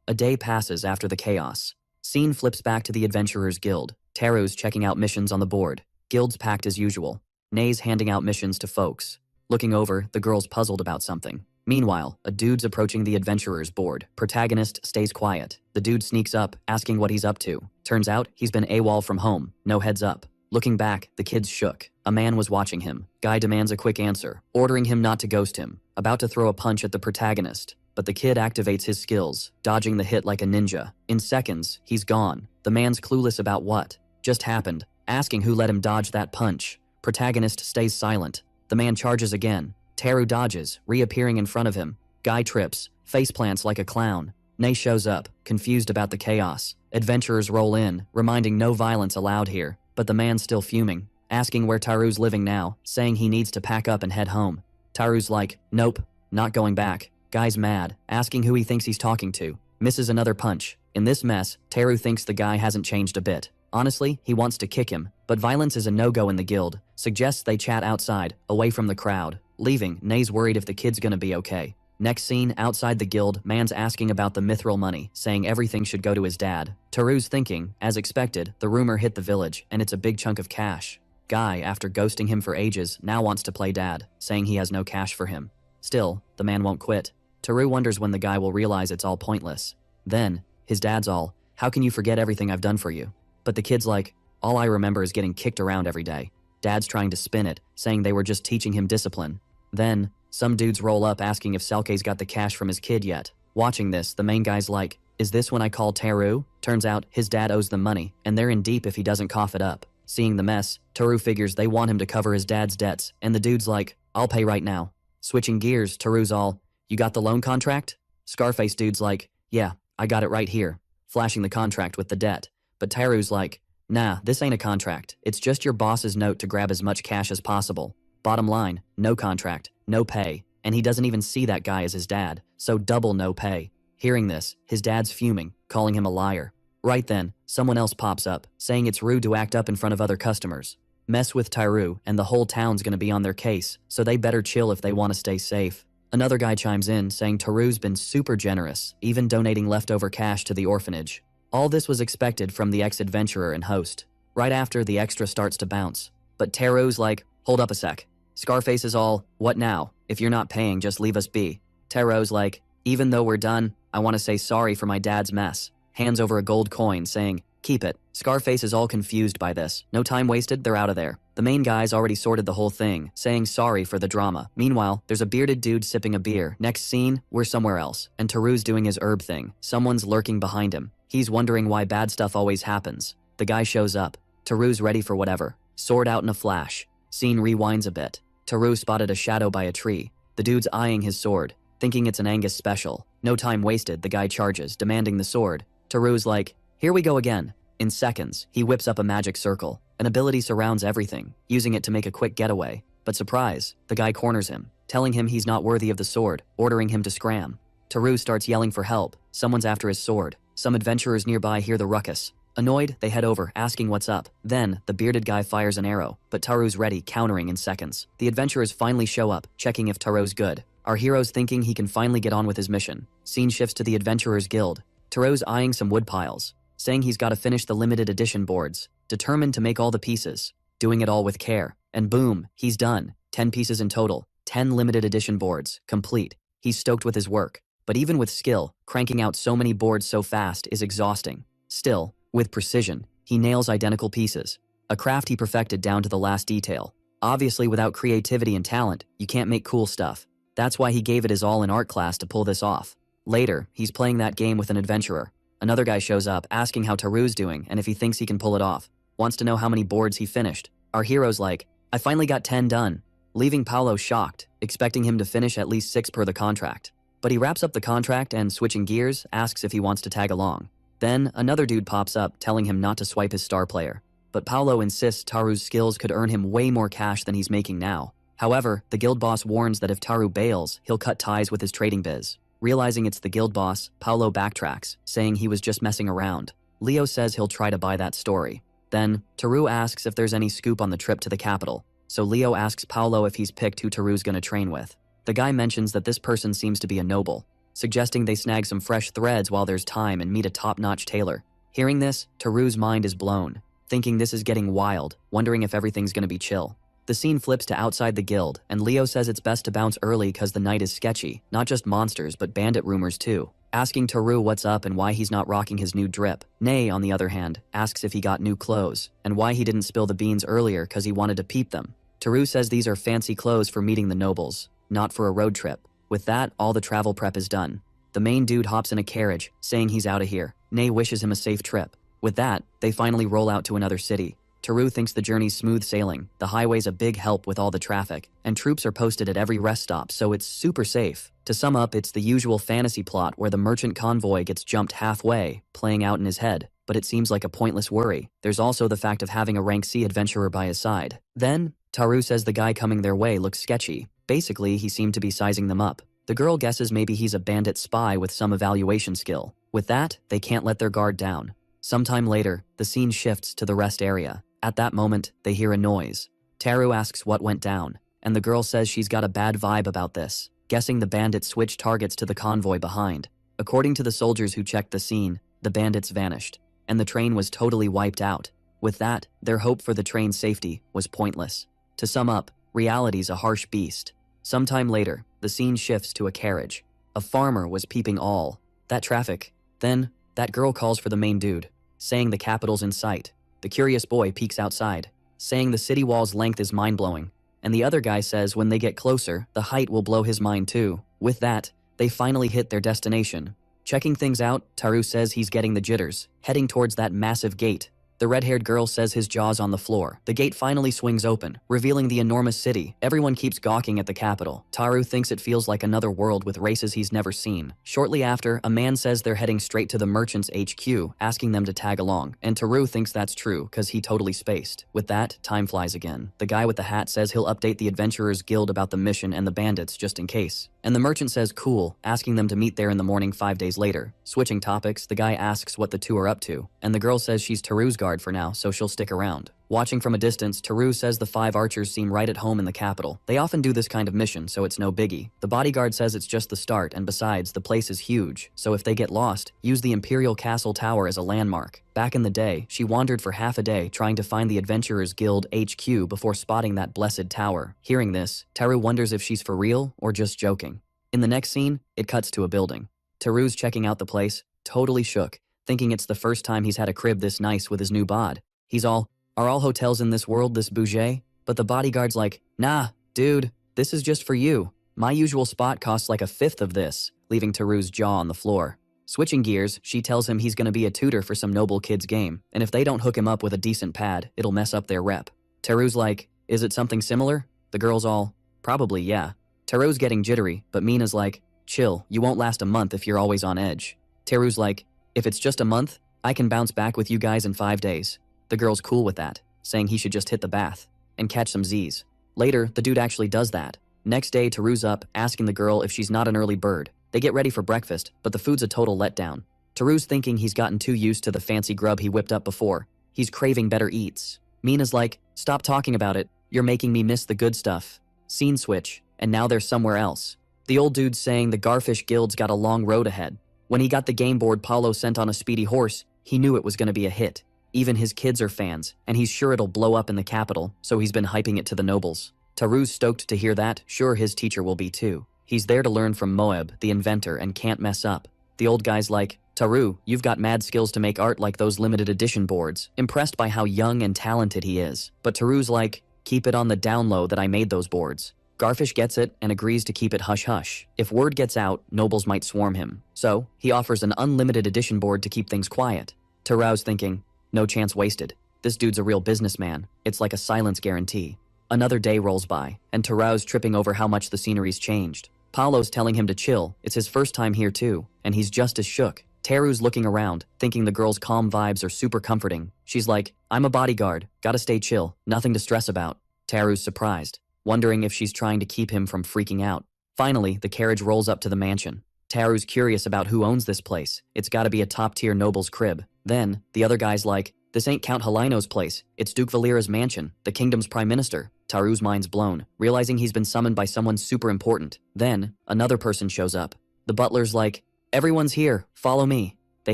A day passes after the chaos. Scene flips back to the Adventurers Guild. Teru's checking out missions on the board. Guild's packed as usual. Nay's handing out missions to folks. Looking over, the girl's puzzled about something. Meanwhile, a dude's approaching the adventurer's board. Protagonist stays quiet. The dude sneaks up, asking what he's up to. Turns out, he's been AWOL from home. No heads up. Looking back, the kid's shook. A man was watching him. Guy demands a quick answer, ordering him not to ghost him. About to throw a punch at the protagonist. But the kid activates his skills, dodging the hit like a ninja. In seconds, he's gone. The man's clueless about what just happened, asking who let him dodge that punch. Protagonist stays silent. The man charges again. Teru dodges, reappearing in front of him. Guy trips, faceplants like a clown. Nay shows up, confused about the chaos. Adventurers roll in, reminding no violence allowed here. But the man's still fuming, asking where Taru's living now, saying he needs to pack up and head home. Taru's like, nope, not going back. Guy's mad, asking who he thinks he's talking to. Misses another punch. In this mess, Teru thinks the guy hasn't changed a bit. Honestly, he wants to kick him, but violence is a no-go in the guild. Suggests they chat outside, away from the crowd. Leaving, Nay's worried if the kid's gonna be okay. Next scene, outside the guild, man's asking about the mithril money, saying everything should go to his dad. Taru's thinking, as expected, the rumor hit the village, and it's a big chunk of cash. Guy, after ghosting him for ages, now wants to play dad, saying he has no cash for him. Still, the man won't quit. Taru wonders when the guy will realize it's all pointless. Then, his dad's all, how can you forget everything I've done for you? But the kid's like, all I remember is getting kicked around every day. Dad's trying to spin it, saying they were just teaching him discipline. Then, some dudes roll up asking if Selke's got the cash from his kid yet. Watching this, the main guy's like, Is this when I call Teru? Turns out his dad owes them money, and they're in deep if he doesn't cough it up. Seeing the mess, Teru figures they want him to cover his dad's debts, and the dude's like, I'll pay right now. Switching gears, Teru's all, you got the loan contract? Scarface dude's like, yeah, I got it right here, flashing the contract with the debt. But Teru's like, nah, this ain't a contract. It's just your boss's note to grab as much cash as possible. Bottom line, no contract, no pay. And he doesn't even see that guy as his dad, so double no pay. Hearing this, his dad's fuming, calling him a liar. Right then, someone else pops up, saying it's rude to act up in front of other customers. Mess with Teru, and the whole town's gonna be on their case, so they better chill if they want to stay safe. Another guy chimes in, saying Teru's been super generous, even donating leftover cash to the orphanage. All this was expected from the ex-adventurer and host. Right after, the extra starts to bounce. But Teru's like, hold up a sec. Scarface is all, what now? If you're not paying, just leave us be. Teru's like, even though we're done, I want to say sorry for my dad's mess. Hands over a gold coin, saying, keep it. Scarface is all confused by this. No time wasted, they're out of there. The main guy's already sorted the whole thing, saying sorry for the drama. Meanwhile, there's a bearded dude sipping a beer. Next scene, we're somewhere else, and Teru's doing his herb thing. Someone's lurking behind him. He's wondering why bad stuff always happens. The guy shows up. Teru's ready for whatever. Sword out in a flash. Scene rewinds a bit. Teru spotted a shadow by a tree. The dude's eyeing his sword, thinking it's an Angus special. No time wasted, the guy charges, demanding the sword. Teru's like, here we go again. In seconds, he whips up a magic circle. An ability surrounds everything, using it to make a quick getaway. But surprise, the guy corners him, telling him he's not worthy of the sword, ordering him to scram. Teru starts yelling for help. Someone's after his sword. Some adventurers nearby hear the ruckus. Annoyed, they head over, asking what's up. Then, the bearded guy fires an arrow, but Teru's ready, countering in seconds. The adventurers finally show up, checking if Teru's good. Our hero's thinking he can finally get on with his mission. Scene shifts to the Adventurers Guild. Teru's eyeing some wood piles, saying he's got to finish the limited edition boards, determined to make all the pieces, doing it all with care. And boom, he's done. 10 pieces in total, 10 limited edition boards, complete. He's stoked with his work. But even with skill, cranking out so many boards so fast is exhausting. Still, with precision, he nails identical pieces. A craft he perfected down to the last detail. Obviously, without creativity and talent, you can't make cool stuff. That's why he gave it his all in art class to pull this off. Later, he's playing that game with an adventurer. Another guy shows up, asking how Teru's doing and if he thinks he can pull it off. Wants to know how many boards he finished. Our hero's like, I finally got 10 done. Leaving Paolo shocked, expecting him to finish at least 6 per the contract. But he wraps up the contract and, switching gears, asks if he wants to tag along. Then, another dude pops up, telling him not to swipe his star player. But Paolo insists Taru's skills could earn him way more cash than he's making now. However, the guild boss warns that if Taru bails, he'll cut ties with his trading biz. Realizing it's the guild boss, Paolo backtracks, saying he was just messing around. Leo says he'll try to buy that story. Then, Taru asks if there's any scoop on the trip to the capital. So Leo asks Paolo if he's picked who Taru's gonna train with. The guy mentions that this person seems to be a noble, suggesting they snag some fresh threads while there's time and meet a top-notch tailor. Hearing this, Taru's mind is blown, thinking this is getting wild, wondering if everything's gonna be chill. The scene flips to outside the guild, and Leo says it's best to bounce early cause the night is sketchy, not just monsters but bandit rumors too. Asking Taru what's up and why he's not rocking his new drip. Nay, on the other hand, asks if he got new clothes, and why he didn't spill the beans earlier cause he wanted to peep them. Taru says these are fancy clothes for meeting the nobles, not for a road trip. With that, all the travel prep is done. The main dude hops in a carriage, saying he's out of here. Nay wishes him a safe trip. With that, they finally roll out to another city. Taru thinks the journey's smooth sailing, the highway's a big help with all the traffic, and troops are posted at every rest stop so it's super safe. To sum up, it's the usual fantasy plot where the merchant convoy gets jumped halfway, playing out in his head, but it seems like a pointless worry. There's also the fact of having a rank C adventurer by his side. Then, Taru says the guy coming their way looks sketchy. Basically, he seemed to be sizing them up. The girl guesses maybe he's a bandit spy with some evaluation skill. With that, they can't let their guard down. Sometime later, the scene shifts to the rest area. At that moment, they hear a noise. Taru asks what went down, and the girl says she's got a bad vibe about this, guessing the bandits switched targets to the convoy behind. According to the soldiers who checked the scene, the bandits vanished, and the train was totally wiped out. With that, their hope for the train's safety was pointless. To sum up, reality's a harsh beast. Sometime later, the scene shifts to a carriage. A farmer was peeping all that traffic. Then, that girl calls for the main dude, saying the capital's in sight. The curious boy peeks outside, saying the city wall's length is mind-blowing, and the other guy says when they get closer, the height will blow his mind too. With that, they finally hit their destination. Checking things out, Taru says he's getting the jitters, heading towards that massive gate. The red-haired girl says his jaw's on the floor. The gate finally swings open, revealing the enormous city. Everyone keeps gawking at the capital. Taru thinks it feels like another world with races he's never seen. Shortly after, a man says they're heading straight to the merchant's HQ, asking them to tag along. And Taru thinks that's true, cause he totally spaced. With that, time flies again. The guy with the hat says he'll update the Adventurers Guild about the mission and the bandits just in case. And the merchant says cool, asking them to meet there in the morning 5 days later. Switching topics, the guy asks what the two are up to, and the girl says she's Taru's guard for now, so she'll stick around. Watching from a distance, Taru says the 5 archers seem right at home in the capital. They often do this kind of mission, so it's no biggie. The bodyguard says it's just the start, and besides, the place is huge, so if they get lost, use the Imperial Castle Tower as a landmark. Back in the day, she wandered for half a day trying to find the Adventurers Guild HQ before spotting that blessed tower. Hearing this, Taru wonders if she's for real or just joking. In the next scene, it cuts to a building. Taru's checking out the place, totally shook, thinking it's the first time he's had a crib this nice with his new bod. He's all, are all hotels in this world this bougie? But the bodyguard's like, nah, dude, this is just for you. My usual spot costs like a fifth of this, leaving Taru's jaw on the floor. Switching gears, she tells him he's gonna be a tutor for some noble kid's game, and if they don't hook him up with a decent pad, it'll mess up their rep. Taru's like, is it something similar? The girl's all, probably yeah. Taru's getting jittery, but Mina's like, chill, you won't last a month if you're always on edge. Taru's like, if it's just a month, I can bounce back with you guys in 5 days. The girl's cool with that, saying he should just hit the bath and catch some Z's. Later, the dude actually does that. Next day, Taru's up, asking the girl if she's not an early bird. They get ready for breakfast, but the food's a total letdown. Taru's thinking he's gotten too used to the fancy grub he whipped up before. He's craving better eats. Mina's like, stop talking about it, you're making me miss the good stuff. Scene switch, and now they're somewhere else. The old dude's saying the Garfish Guild's got a long road ahead. When he got the game board Paulo sent on a speedy horse, he knew it was gonna be a hit. Even his kids are fans, and he's sure it'll blow up in the capital, so he's been hyping it to the nobles. Taru's stoked to hear that, sure his teacher will be too. He's there to learn from Moeb, the inventor, and can't mess up. The old guy's like, Taru, you've got mad skills to make art like those limited edition boards, impressed by how young and talented he is. But Taru's like, keep it on the down low that I made those boards. Garfish gets it and agrees to keep it hush-hush. If word gets out, nobles might swarm him. So, he offers an unlimited edition board to keep things quiet. Taru's thinking, no chance wasted. This dude's a real businessman. It's like a silence guarantee. Another day rolls by, and Taru's tripping over how much the scenery's changed. Paulo's telling him to chill, it's his first time here too, and he's just as shook. Taru's looking around, thinking the girl's calm vibes are super comforting. She's like, I'm a bodyguard, gotta stay chill, nothing to stress about. Taru's surprised, wondering if she's trying to keep him from freaking out. Finally, the carriage rolls up to the mansion. Taru's curious about who owns this place. It's gotta be a top-tier noble's crib. Then, the other guy's like, this ain't Count Helino's place, it's Duke Valera's mansion, the kingdom's prime minister. Taru's mind's blown, realizing he's been summoned by someone super important. Then, another person shows up. The butler's like, everyone's here, follow me. They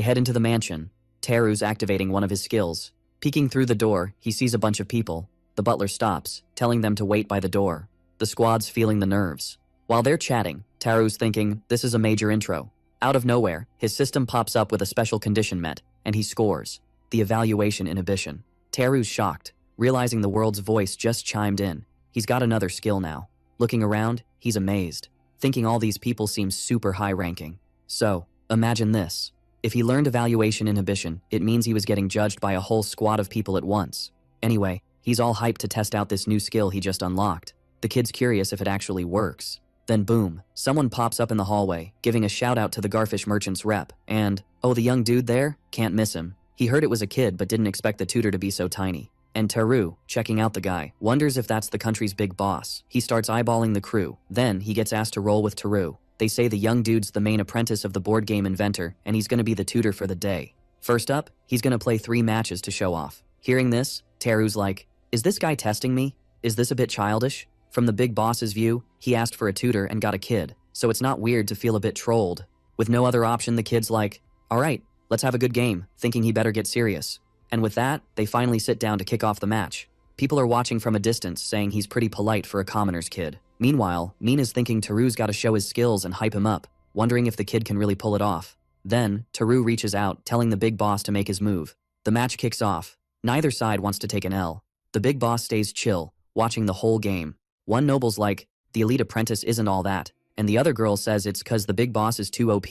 head into the mansion. Taru's activating one of his skills. Peeking through the door, he sees a bunch of people. The butler stops, telling them to wait by the door. The squad's feeling the nerves. While they're chatting, Taru's thinking, this is a major intro. Out of nowhere, his system pops up with a special condition met, and he scores. The evaluation inhibition. Taru's shocked, realizing the world's voice just chimed in. He's got another skill now. Looking around, he's amazed, thinking all these people seem super high-ranking. So, imagine this. If he learned evaluation inhibition, it means he was getting judged by a whole squad of people at once. Anyway, he's all hyped to test out this new skill he just unlocked. The kid's curious if it actually works. Then boom, someone pops up in the hallway, giving a shout out to the Garfish merchant's rep, and, oh, the young dude there? Can't miss him. He heard it was a kid but didn't expect the tutor to be so tiny. And Taru, checking out the guy, wonders if that's the country's big boss. He starts eyeballing the crew. Then he gets asked to roll with Taru. They say the young dude's the main apprentice of the board game inventor, and he's gonna be the tutor for the day. First up, he's gonna play 3 matches to show off. Hearing this, Taru's like, is this guy testing me? Is this a bit childish? From the big boss's view, he asked for a tutor and got a kid, so it's not weird to feel a bit trolled. With no other option, the kid's like, alright, let's have a good game, thinking he better get serious. And with that, they finally sit down to kick off the match. People are watching from a distance, saying he's pretty polite for a commoner's kid. Meanwhile, Mina's thinking Taru's gotta show his skills and hype him up, wondering if the kid can really pull it off. Then, Taru reaches out, telling the big boss to make his move. The match kicks off. Neither side wants to take an L. The big boss stays chill, watching the whole game. One noble's like, the elite apprentice isn't all that, and the other girl says it's cause the big boss is too OP.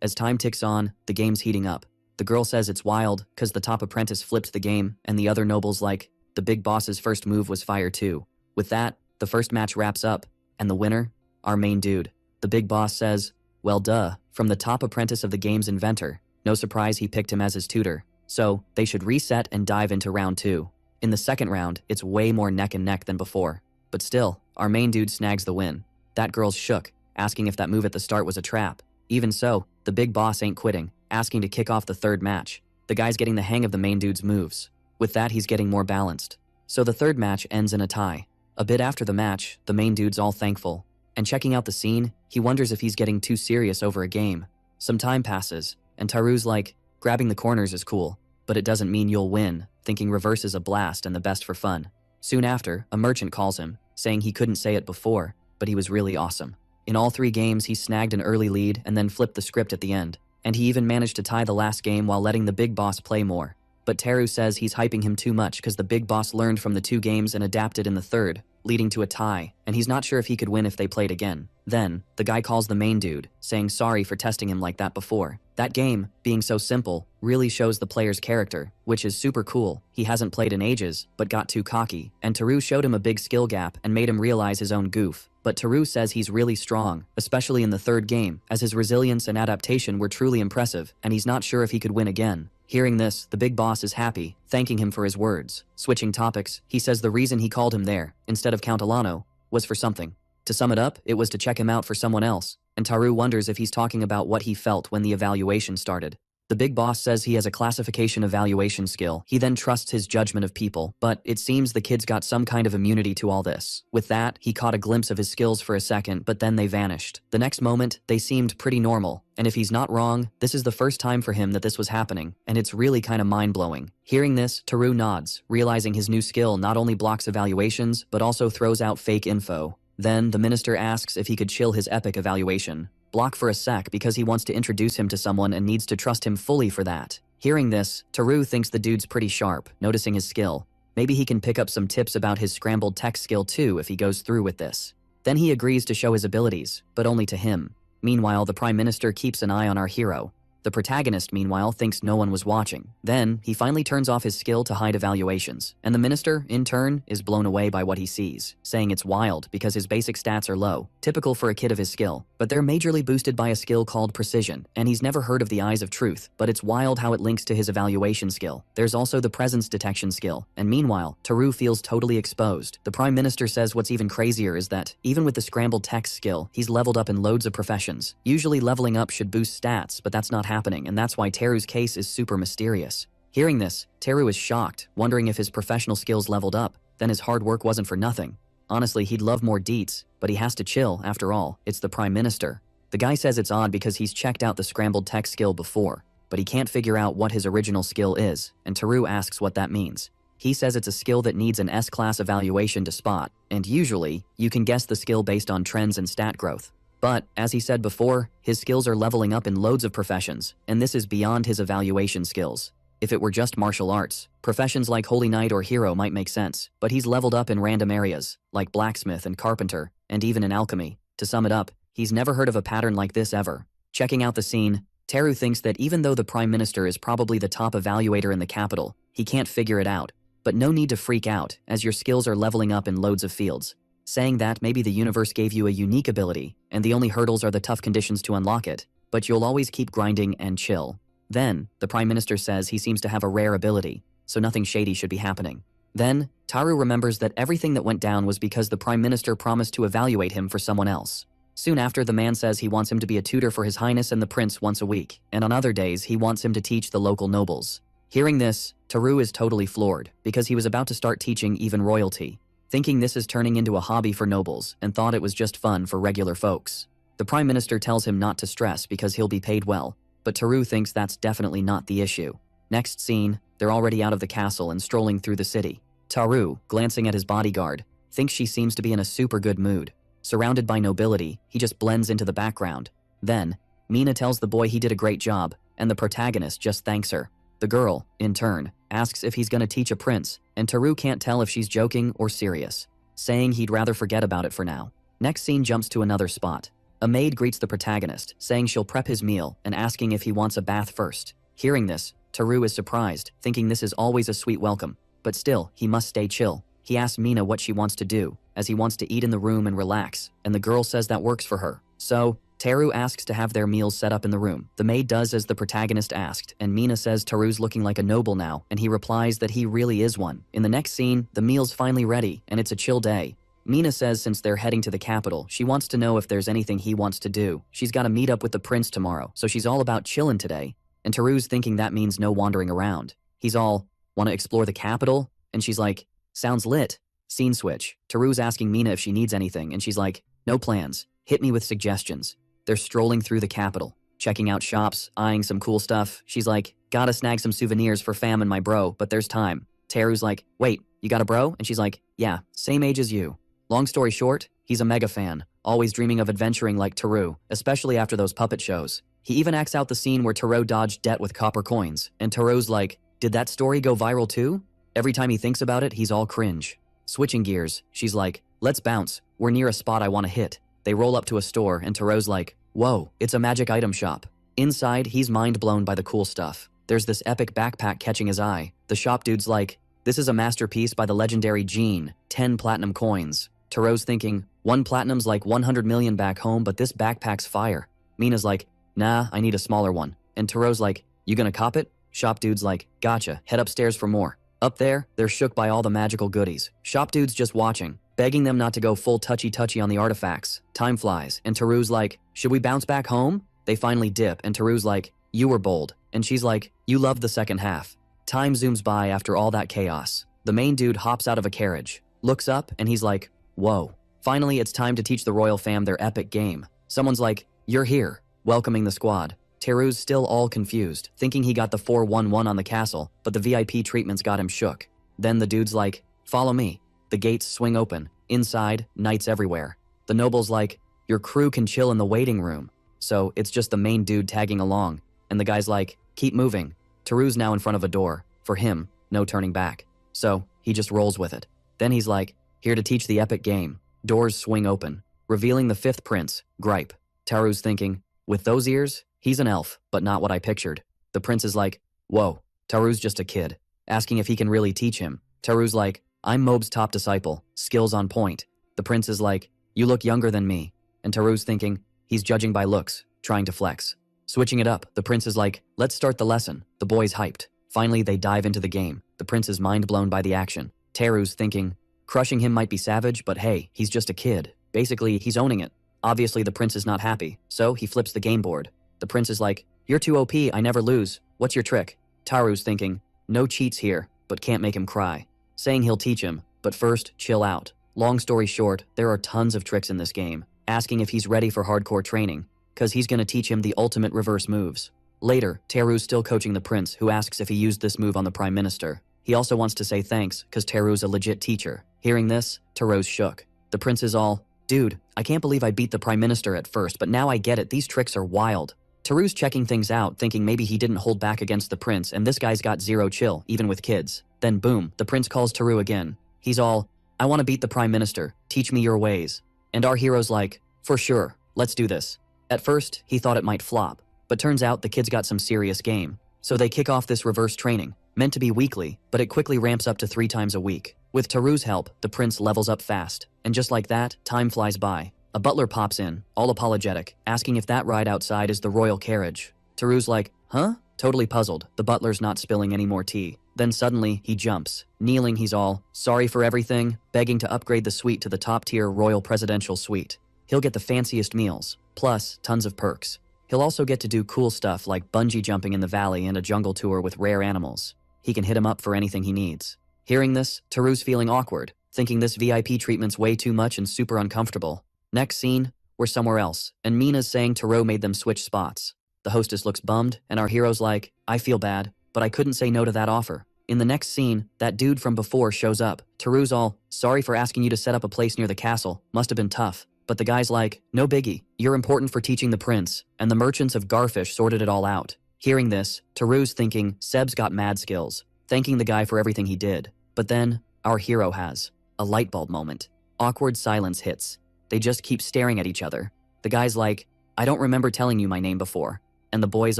As time ticks on, the game's heating up. The girl says it's wild, cause the top apprentice flipped the game, and the other nobles like, the big boss's first move was fire too. With that, the first match wraps up, and the winner? Our main dude. The big boss says, well duh, from the top apprentice of the game's inventor. No surprise he picked him as his tutor. So, they should reset and dive into round 2. In the second round, it's way more neck and neck than before. But still, our main dude snags the win. That girl's shook, asking if that move at the start was a trap. Even so, the big boss ain't quitting, asking to kick off the third match. The guy's getting the hang of the main dude's moves. With that, he's getting more balanced. So the third match ends in a tie. A bit after the match, the main dude's all thankful. And checking out the scene, he wonders if he's getting too serious over a game. Some time passes, and Taru's like, grabbing the corners is cool, but it doesn't mean you'll win, thinking reverse is a blast and the best for fun. Soon after, a merchant calls him, saying he couldn't say it before, but he was really awesome. In all 3 games, he snagged an early lead and then flipped the script at the end. And he even managed to tie the last game while letting the big boss play more. But Taru says he's hyping him too much because the big boss learned from the 2 games and adapted in the third, leading to a tie, and he's not sure if he could win if they played again. Then, the guy calls the main dude, saying sorry for testing him like that before. That game, being so simple, really shows the player's character, which is super cool. He hasn't played in ages, but got too cocky, and Taru showed him a big skill gap and made him realize his own goof. But Taru says he's really strong, especially in the third game, as his resilience and adaptation were truly impressive, and he's not sure if he could win again. Hearing this, the big boss is happy, thanking him for his words. Switching topics, he says the reason he called him there, instead of Count Alano, was for something. To sum it up, it was to check him out for someone else, and Taru wonders if he's talking about what he felt when the evaluation started. The big boss says he has a classification evaluation skill. He then trusts his judgment of people, but it seems the kid's got some kind of immunity to all this. With that, he caught a glimpse of his skills for a second, but then they vanished. The next moment, they seemed pretty normal, and if he's not wrong, this is the first time for him that this was happening, and it's really kinda mind-blowing. Hearing this, Taru nods, realizing his new skill not only blocks evaluations, but also throws out fake info. Then, the minister asks if he could chill his epic evaluation. Block for a sec because he wants to introduce him to someone and needs to trust him fully for that. Hearing this, Taru thinks the dude's pretty sharp, noticing his skill. Maybe he can pick up some tips about his scrambled text skill too if he goes through with this. Then he agrees to show his abilities, but only to him. Meanwhile, the Prime Minister keeps an eye on our hero. The protagonist, meanwhile, thinks no one was watching. Then, he finally turns off his skill to hide evaluations, and the minister, in turn, is blown away by what he sees, saying it's wild because his basic stats are low, typical for a kid of his skill, but they're majorly boosted by a skill called precision, and he's never heard of the Eyes of Truth, but it's wild how it links to his evaluation skill. There's also the presence detection skill, and meanwhile, Taru feels totally exposed. The Prime Minister says what's even crazier is that, even with the scrambled text skill, he's leveled up in loads of professions. Usually leveling up should boost stats, but that's not happening, and that's why Taru's case is super mysterious. Hearing this, Taru is shocked, wondering if his professional skills leveled up, then his hard work wasn't for nothing. Honestly, he'd love more deets, but he has to chill, after all, it's the Prime Minister. The guy says it's odd because he's checked out the scrambled text skill before, but he can't figure out what his original skill is, and Taru asks what that means. He says it's a skill that needs an S-class evaluation to spot, and usually, you can guess the skill based on trends and stat growth. But, as he said before, his skills are leveling up in loads of professions, and this is beyond his evaluation skills. If it were just martial arts, professions like Holy Knight or Hero might make sense, but he's leveled up in random areas, like blacksmith and carpenter, and even in alchemy. To sum it up, he's never heard of a pattern like this ever. Checking out the scene, Taru thinks that even though the Prime Minister is probably the top evaluator in the capital, he can't figure it out. But no need to freak out, as your skills are leveling up in loads of fields. Saying that maybe the universe gave you a unique ability, and the only hurdles are the tough conditions to unlock it, but you'll always keep grinding and chill. Then, the Prime Minister says he seems to have a rare ability, so nothing shady should be happening. Then, Taru remembers that everything that went down was because the Prime Minister promised to evaluate him for someone else. Soon after, the man says he wants him to be a tutor for His Highness and the Prince once a week, and on other days he wants him to teach the local nobles. Hearing this, Taru is totally floored, because he was about to start teaching even royalty, thinking this is turning into a hobby for nobles, and thought it was just fun for regular folks. The Prime Minister tells him not to stress because he'll be paid well, but Taru thinks that's definitely not the issue. Next scene, they're already out of the castle and strolling through the city. Taru, glancing at his bodyguard, thinks she seems to be in a super good mood. Surrounded by nobility, he just blends into the background. Then, Mina tells the boy he did a great job, and the protagonist just thanks her. The girl, in turn, asks if he's gonna teach a prince, and Taru can't tell if she's joking or serious, saying he'd rather forget about it for now. Next scene jumps to another spot. A maid greets the protagonist, saying she'll prep his meal and asking if he wants a bath first. Hearing this, Teru is surprised, thinking this is always a sweet welcome. But still, he must stay chill. He asks Mina what she wants to do, as he wants to eat in the room and relax, and the girl says that works for her. So, Teru asks to have their meals set up in the room. The maid does as the protagonist asked, and Mina says Teru's looking like a noble now, and he replies that he really is one. In the next scene, the meal's finally ready, and it's a chill day. Mina says since they're heading to the capital, she wants to know if there's anything he wants to do. She's got to meet up with the prince tomorrow, so she's all about chillin' today. And Teru's thinking that means no wandering around. He's all, wanna explore the capital? And she's like, sounds lit. Scene switch. Teru's asking Mina if she needs anything, and she's like, no plans. Hit me with suggestions. They're strolling through the capital, checking out shops, eyeing some cool stuff. She's like, gotta snag some souvenirs for fam and my bro, but there's time. Teru's like, wait, you got a bro? And she's like, yeah, same age as you. Long story short, he's a mega fan, always dreaming of adventuring like Teru, especially after those puppet shows. He even acts out the scene where Teru dodged debt with copper coins, and Teru's like, did that story go viral too? Every time he thinks about it, he's all cringe. Switching gears, she's like, let's bounce, we're near a spot I wanna hit. They roll up to a store, and Teru's like, whoa, it's a magic item shop. Inside, he's mind blown by the cool stuff. There's this epic backpack catching his eye. The shop dude's like, this is a masterpiece by the legendary Jean, 10 platinum coins. Teru's thinking, 1 platinum's like 100 million back home, but this backpack's fire. Mina's like, nah, I need a smaller one. And Teru's like, you gonna cop it? Shop dude's like, gotcha, head upstairs for more. Up there, they're shook by all the magical goodies. Shop dude's just watching, begging them not to go full touchy-touchy on the artifacts. Time flies, and Teru's like, should we bounce back home? They finally dip, and Teru's like, you were bold. And she's like, you loved the second half. Time zooms by after all that chaos. The main dude hops out of a carriage, looks up, and he's like, whoa. Finally, it's time to teach the royal fam their epic game. Someone's like, you're here, welcoming the squad. Teru's still all confused, thinking he got the 411 on the castle, but the VIP treatments got him shook. Then the dude's like, follow me. The gates swing open. Inside, knights everywhere. The noble's like, your crew can chill in the waiting room. So it's just the main dude tagging along. And the guy's like, keep moving. Teru's now in front of a door. For him, no turning back. So he just rolls with it. Then he's like, here to teach the epic game. Doors swing open, revealing the 5th prince, Gripe. Teru's thinking, with those ears, he's an elf, but not what I pictured. The prince is like, whoa, Teru's just a kid, asking if he can really teach him. Teru's like, I'm Mobe's top disciple, skills on point. The prince is like, you look younger than me. And Teru's thinking, he's judging by looks, trying to flex. Switching it up, the prince is like, let's start the lesson. The boy's hyped. Finally, they dive into the game. The prince is mind blown by the action. Teru's thinking, crushing him might be savage, but hey, he's just a kid. Basically, he's owning it. Obviously, the prince is not happy, so he flips the game board. The prince is like, you're too OP, I never lose. What's your trick? Teru's thinking, no cheats here, but can't make him cry. Saying he'll teach him, but first, chill out. Long story short, there are tons of tricks in this game, asking if he's ready for hardcore training, cause he's gonna teach him the ultimate reverse moves. Later, Teru's still coaching the prince, who asks if he used this move on the prime minister. He also wants to say thanks, cause Teru's a legit teacher. Hearing this, Teru's shook. The prince is all, dude, I can't believe I beat the prime minister at first, but now I get it, these tricks are wild. Teru's checking things out, thinking maybe he didn't hold back against the prince, and this guy's got zero chill, even with kids. Then boom, the prince calls Teru again. He's all, I want to beat the prime minister, teach me your ways. And our hero's like, for sure, let's do this. At first, he thought it might flop, but turns out the kid's got some serious game. So they kick off this reverse training, meant to be weekly, but it quickly ramps up to 3 times a week. With Teru's help, the prince levels up fast, and just like that, time flies by. A butler pops in, all apologetic, asking if that ride outside is the royal carriage. Teru's like, huh? Totally puzzled, the butler's not spilling any more tea. Then suddenly, he jumps. Kneeling, he's all, sorry for everything, begging to upgrade the suite to the top-tier royal presidential suite. He'll get the fanciest meals, plus tons of perks. He'll also get to do cool stuff like bungee jumping in the valley and a jungle tour with rare animals. He can hit him up for anything he needs. Hearing this, Teru's feeling awkward, thinking this VIP treatment's way too much and super uncomfortable. Next scene, we're somewhere else, and Mina's saying Teru made them switch spots. The hostess looks bummed, and our hero's like, I feel bad, but I couldn't say no to that offer. In the next scene, that dude from before shows up. Teru's all, sorry for asking you to set up a place near the castle, must have been tough. But the guy's like, no biggie, you're important for teaching the prince, and the merchants of Garfish sorted it all out. Hearing this, Teru's thinking Seb's got mad skills, thanking the guy for everything he did. But then, our hero has a light bulb moment. Awkward silence hits. They just keep staring at each other. The guy's like, I don't remember telling you my name before. And the boy's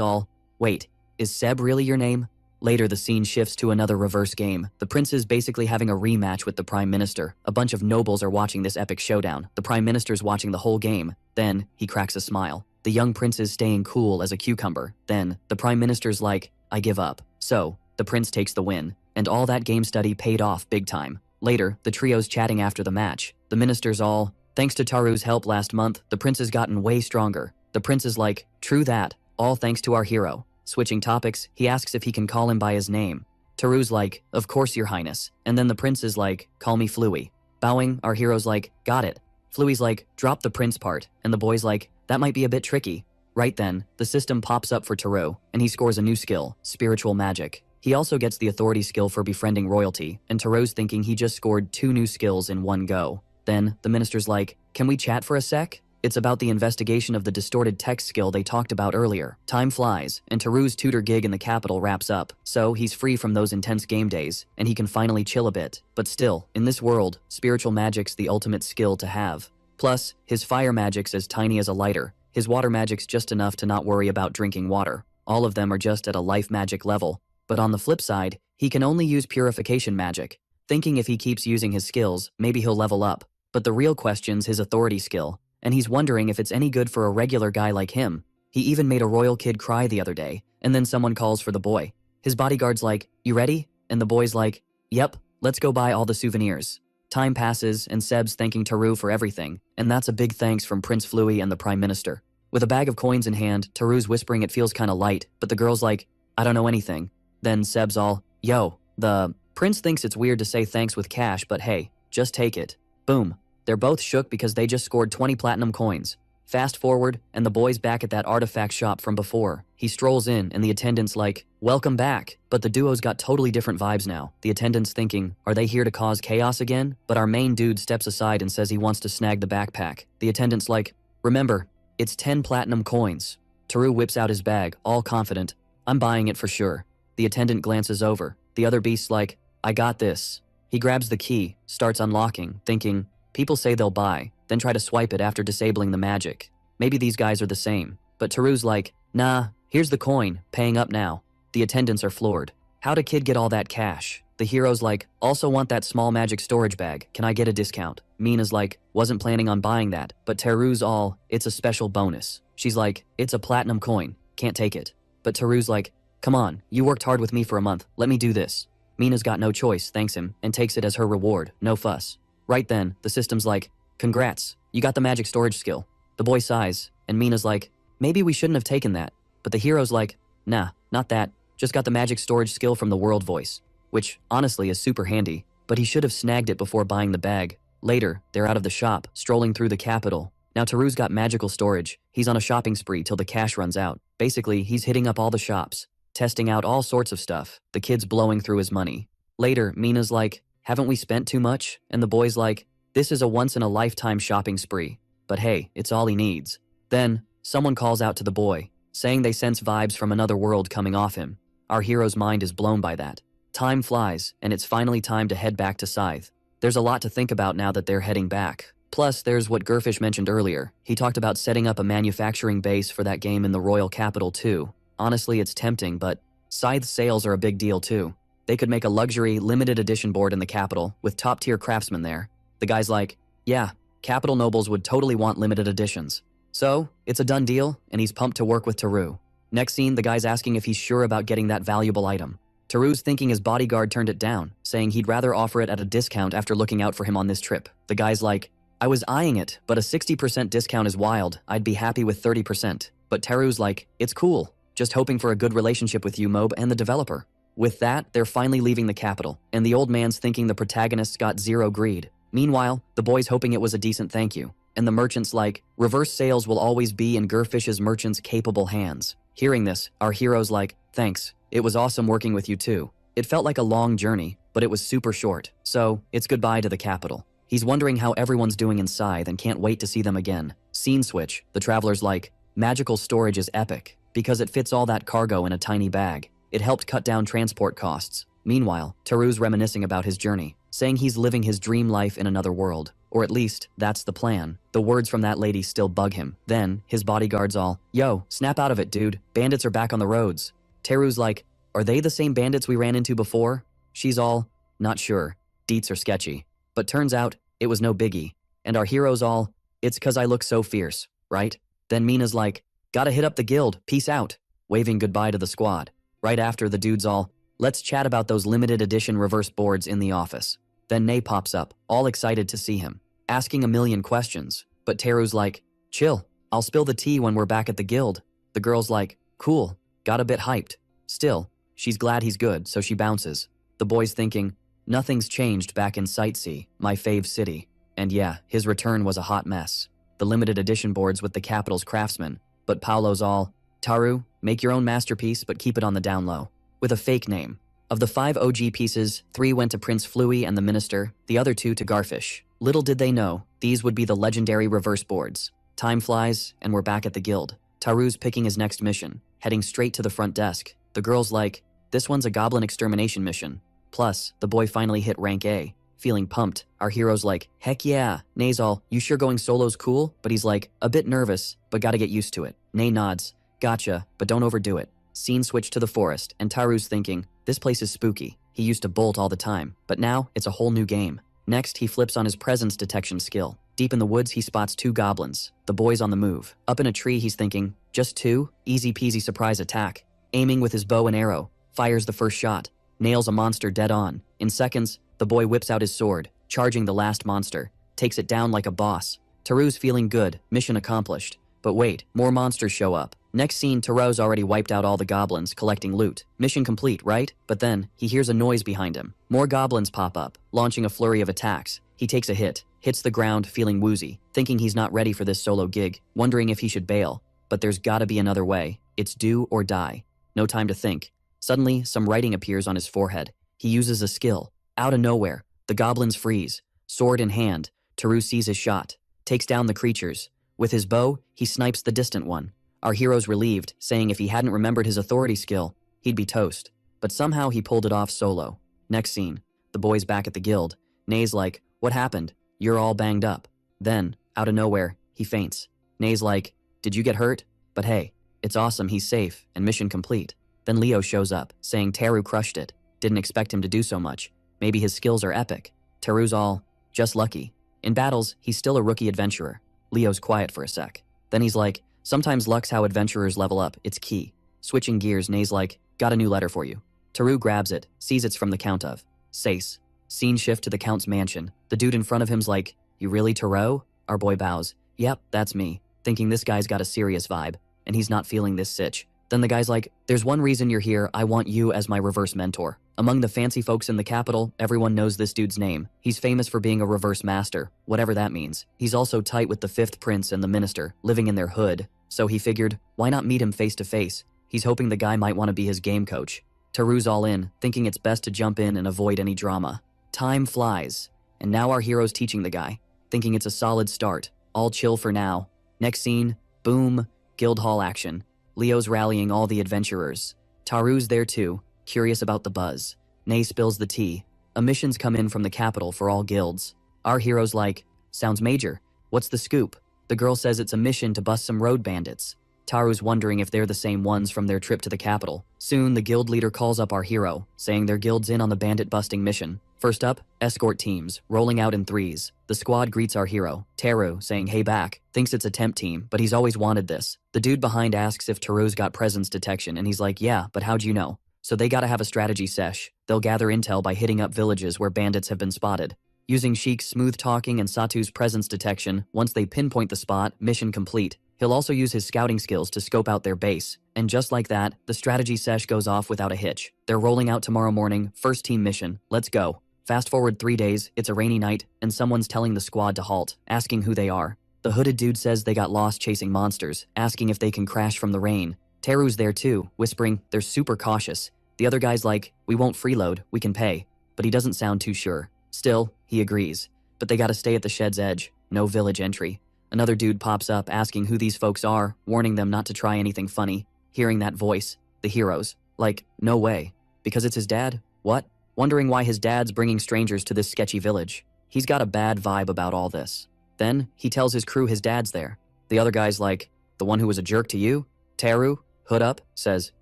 all, wait, is Seb really your name? Later, the scene shifts to another reverse game. The prince is basically having a rematch with the prime minister. A bunch of nobles are watching this epic showdown. The prime minister's watching the whole game. Then, he cracks a smile. The young prince is staying cool as a cucumber. Then, the prime minister's like, I give up. So, the prince takes the win. And all that game study paid off big time. Later, the trio's chatting after the match. The minister's all, thanks to Taru's help last month, the prince has gotten way stronger. The prince is like, true that, all thanks to our hero. Switching topics, he asks if he can call him by his name. Taru's like, of course, your highness. And then the prince is like, call me Fluey. Bowing, our hero's like, got it. Fluey's like, drop the prince part. And the boy's like, that might be a bit tricky. Right then, the system pops up for Taru, and he scores a new skill, spiritual magic. He also gets the authority skill for befriending royalty, and Taru's thinking he just scored 2 new skills in one go. Then, the minister's like, can we chat for a sec? It's about the investigation of the distorted text skill they talked about earlier. Time flies, and Taru's tutor gig in the capital wraps up, so he's free from those intense game days, and he can finally chill a bit. But still, in this world, spiritual magic's the ultimate skill to have. Plus, his fire magic's as tiny as a lighter. His water magic's just enough to not worry about drinking water. All of them are just at a life magic level. But on the flip side, he can only use purification magic, thinking if he keeps using his skills, maybe he'll level up. But the real question's his authority skill, and he's wondering if it's any good for a regular guy like him. He even made a royal kid cry the other day, and then someone calls for the boy. His bodyguard's like, you ready? And the boy's like, yep, let's go buy all the souvenirs. Time passes, and Seb's thanking Taru for everything, and that's a big thanks from Prince Fluey and the Prime Minister. With a bag of coins in hand, Taru's whispering it feels kinda light, but the girl's like, I don't know anything. Then Seb's all, yo, the prince thinks it's weird to say thanks with cash, but hey, just take it. Boom. They're both shook because they just scored 20 platinum coins. Fast forward, and the boy's back at that artifact shop from before. He strolls in, and the attendant's like, welcome back. But the duo's got totally different vibes now. The attendant's thinking, are they here to cause chaos again? But our main dude steps aside and says he wants to snag the backpack. The attendant's like, remember, it's 10 platinum coins. Taru whips out his bag, all confident. I'm buying it for sure. The attendant glances over. The other beast's like, I got this. He grabs the key, starts unlocking, thinking, people say they'll buy, then try to swipe it after disabling the magic. Maybe these guys are the same. But Taru's like, nah, here's the coin, paying up now. The attendants are floored. How'd a kid get all that cash? The hero's like, also want that small magic storage bag, can I get a discount? Mina's like, wasn't planning on buying that, but Taru's all, it's a special bonus. She's like, it's a platinum coin, can't take it. But Taru's like, come on, you worked hard with me for a month, let me do this. Mina's got no choice, thanks him, and takes it as her reward, no fuss. Right then, the system's like, congrats, you got the magic storage skill. The boy sighs, and Mina's like, maybe we shouldn't have taken that. But the hero's like, nah, not that, just got the magic storage skill from the world voice. Which, honestly, is super handy, but he should have snagged it before buying the bag. Later, they're out of the shop, strolling through the capital. Now Taru's got magical storage, he's on a shopping spree till the cash runs out. Basically, he's hitting up all the shops, testing out all sorts of stuff, the kid's blowing through his money. Later, Mina's like, haven't we spent too much? And the boy's like, this is a once-in-a-lifetime shopping spree. But hey, it's all he needs. Then, someone calls out to the boy, saying they sense vibes from another world coming off him. Our hero's mind is blown by that. Time flies, and it's finally time to head back to Scythe. There's a lot to think about now that they're heading back. Plus, there's what Gerfish mentioned earlier. He talked about setting up a manufacturing base for that game in the royal capital too. Honestly, it's tempting, but Scythe sales are a big deal too. They could make a luxury, limited edition board in the capital, with top-tier craftsmen there. The guy's like, yeah, capital nobles would totally want limited editions. So, it's a done deal, and he's pumped to work with Taru. Next scene, the guy's asking if he's sure about getting that valuable item. Taru's thinking his bodyguard turned it down, saying he'd rather offer it at a discount after looking out for him on this trip. The guy's like, I was eyeing it, but a 60% discount is wild, I'd be happy with 30%. But Taru's like, it's cool, just hoping for a good relationship with you, Mob, and the developer. With that, they're finally leaving the capital, and the old man's thinking the protagonist's got zero greed. Meanwhile, the boy's hoping it was a decent thank you, and the merchant's like, reverse sales will always be in Gerfish's merchant's capable hands. Hearing this, our hero's like, thanks, it was awesome working with you too. It felt like a long journey, but it was super short, so it's goodbye to the capital. He's wondering how everyone's doing in Scythe and can't wait to see them again. Scene switch, the traveler's like, magical storage is epic, because it fits all that cargo in a tiny bag. It helped cut down transport costs. Meanwhile, Taru's reminiscing about his journey, saying he's living his dream life in another world. Or at least, that's the plan. The words from that lady still bug him. Then, his bodyguards all, "Yo, snap out of it, dude. Bandits are back on the roads." Teru's like, "Are they the same bandits we ran into before?" She's all, "Not sure. Deets are sketchy." But turns out, it was no biggie. And our hero's all, "It's 'cause I look so fierce, right?" Then Mina's like, "Gotta hit up the guild, peace out," waving goodbye to the squad. Right after, the dude's all, "Let's chat about those limited edition reverse boards in the office." Then Nay pops up, all excited to see him, asking a million questions. But Teru's like, "Chill, I'll spill the tea when we're back at the guild." The girl's like, "Cool," got a bit hyped. Still, she's glad he's good, so she bounces. The boy's thinking, nothing's changed back in Sightsee, my fave city. And yeah, his return was a hot mess. The limited edition boards with the capital's craftsman. But Paolo's all, "Taru, make your own masterpiece but keep it on the down low." With a fake name. Of the 5 OG pieces, 3 went to Prince Flui and the Minister, the other 2 to Garfish. Little did they know, these would be the legendary reverse boards. Time flies, and we're back at the guild. Taru's picking his next mission, heading straight to the front desk. The girl's like, "This one's a goblin extermination mission." Plus, the boy finally hit rank A. Feeling pumped, our hero's like, "Heck yeah." Nay's all, "You sure going solo's cool?" But he's like, "A bit nervous, but gotta get used to it." Nay nods, "Gotcha, but don't overdo it." Scene switched to the forest, and Taru's thinking, this place is spooky. He used to bolt all the time, but now it's a whole new game. Next, he flips on his presence detection skill. Deep in the woods, he spots 2 goblins. The boy's on the move. Up in a tree, he's thinking, just 2? Easy peasy surprise attack. Aiming with his bow and arrow, fires the first shot. Nails a monster dead on. In seconds, the boy whips out his sword, charging the last monster. Takes it down like a boss. Taru's feeling good, mission accomplished. But wait, more monsters show up. Next scene, Taru's already wiped out all the goblins, collecting loot. Mission complete, right? But then, he hears a noise behind him. More goblins pop up, launching a flurry of attacks. He takes a hit, hits the ground feeling woozy, thinking he's not ready for this solo gig, wondering if he should bail. But there's gotta be another way. It's do or die. No time to think. Suddenly, some writing appears on his forehead. He uses a skill. Out of nowhere, the goblins freeze. Sword in hand, Taru sees his shot. Takes down the creatures. With his bow, he snipes the distant one. Our hero's relieved, saying if he hadn't remembered his authority skill, he'd be toast. But somehow he pulled it off solo. Next scene, the boy's back at the guild. Nay's like, "What happened? You're all banged up." Then, out of nowhere, he faints. Nay's like, "Did you get hurt?" But hey, it's awesome he's safe and mission complete. Then Leo shows up, saying Taru crushed it. Didn't expect him to do so much. Maybe his skills are epic. Taru's all, just lucky. In battles, he's still a rookie adventurer. Leo's quiet for a sec. Then he's like, "Sometimes luck's how adventurers level up, it's key." Switching gears, Nay's like, "Got a new letter for you." Taru grabs it, sees it's from the Count of Sace. Scene shift to the Count's mansion. The dude in front of him's like, "You really Taru?" Our boy bows. "Yep, that's me." Thinking this guy's got a serious vibe, and he's not feeling this sitch. Then the guy's like, "There's one reason you're here, I want you as my reverse mentor." Among the fancy folks in the capital, everyone knows this dude's name. He's famous for being a reverse master, whatever that means. He's also tight with the 5th prince and the minister, living in their hood. So he figured, why not meet him face to face? He's hoping the guy might want to be his game coach. Taru's all in, thinking it's best to jump in and avoid any drama. Time flies, and now our hero's teaching the guy, thinking it's a solid start. All chill for now. Next scene, boom, guild hall action. Leo's rallying all the adventurers. Taru's there too, curious about the buzz. Nay spills the tea. Emissions come in from the capital for all guilds. Our hero's like, "Sounds major. What's the scoop?" The girl says it's a mission to bust some road bandits. Taru's wondering if they're the same ones from their trip to the capital. Soon, the guild leader calls up our hero, saying their guild's in on the bandit-busting mission. First up, escort teams, rolling out in 3s. The squad greets our hero, Taru, saying hey back, thinks it's a temp team, but he's always wanted this. The dude behind asks if Taru's got presence detection, and he's like, yeah, but how'd you know? So they gotta have a strategy sesh. They'll gather intel by hitting up villages where bandits have been spotted. Using Sheik's smooth talking and Satu's presence detection, once they pinpoint the spot, mission complete. He'll also use his scouting skills to scope out their base. And just like that, the strategy sesh goes off without a hitch. They're rolling out tomorrow morning, first team mission, let's go. Fast forward 3 days, it's a rainy night, and someone's telling the squad to halt, asking who they are. The hooded dude says they got lost chasing monsters, asking if they can crash from the rain. Taru's there too, whispering, they're super cautious. The other guy's like, we won't freeload, we can pay. But he doesn't sound too sure. Still, he agrees. But they gotta stay at the shed's edge, no village entry. Another dude pops up asking who these folks are, warning them not to try anything funny. Hearing that voice, the heroes, like, no way. Because it's his dad? What? Wondering why his dad's bringing strangers to this sketchy village. He's got a bad vibe about all this. Then, he tells his crew his dad's there. The other guy's like, the one who was a jerk to you? Teru, hood up, says,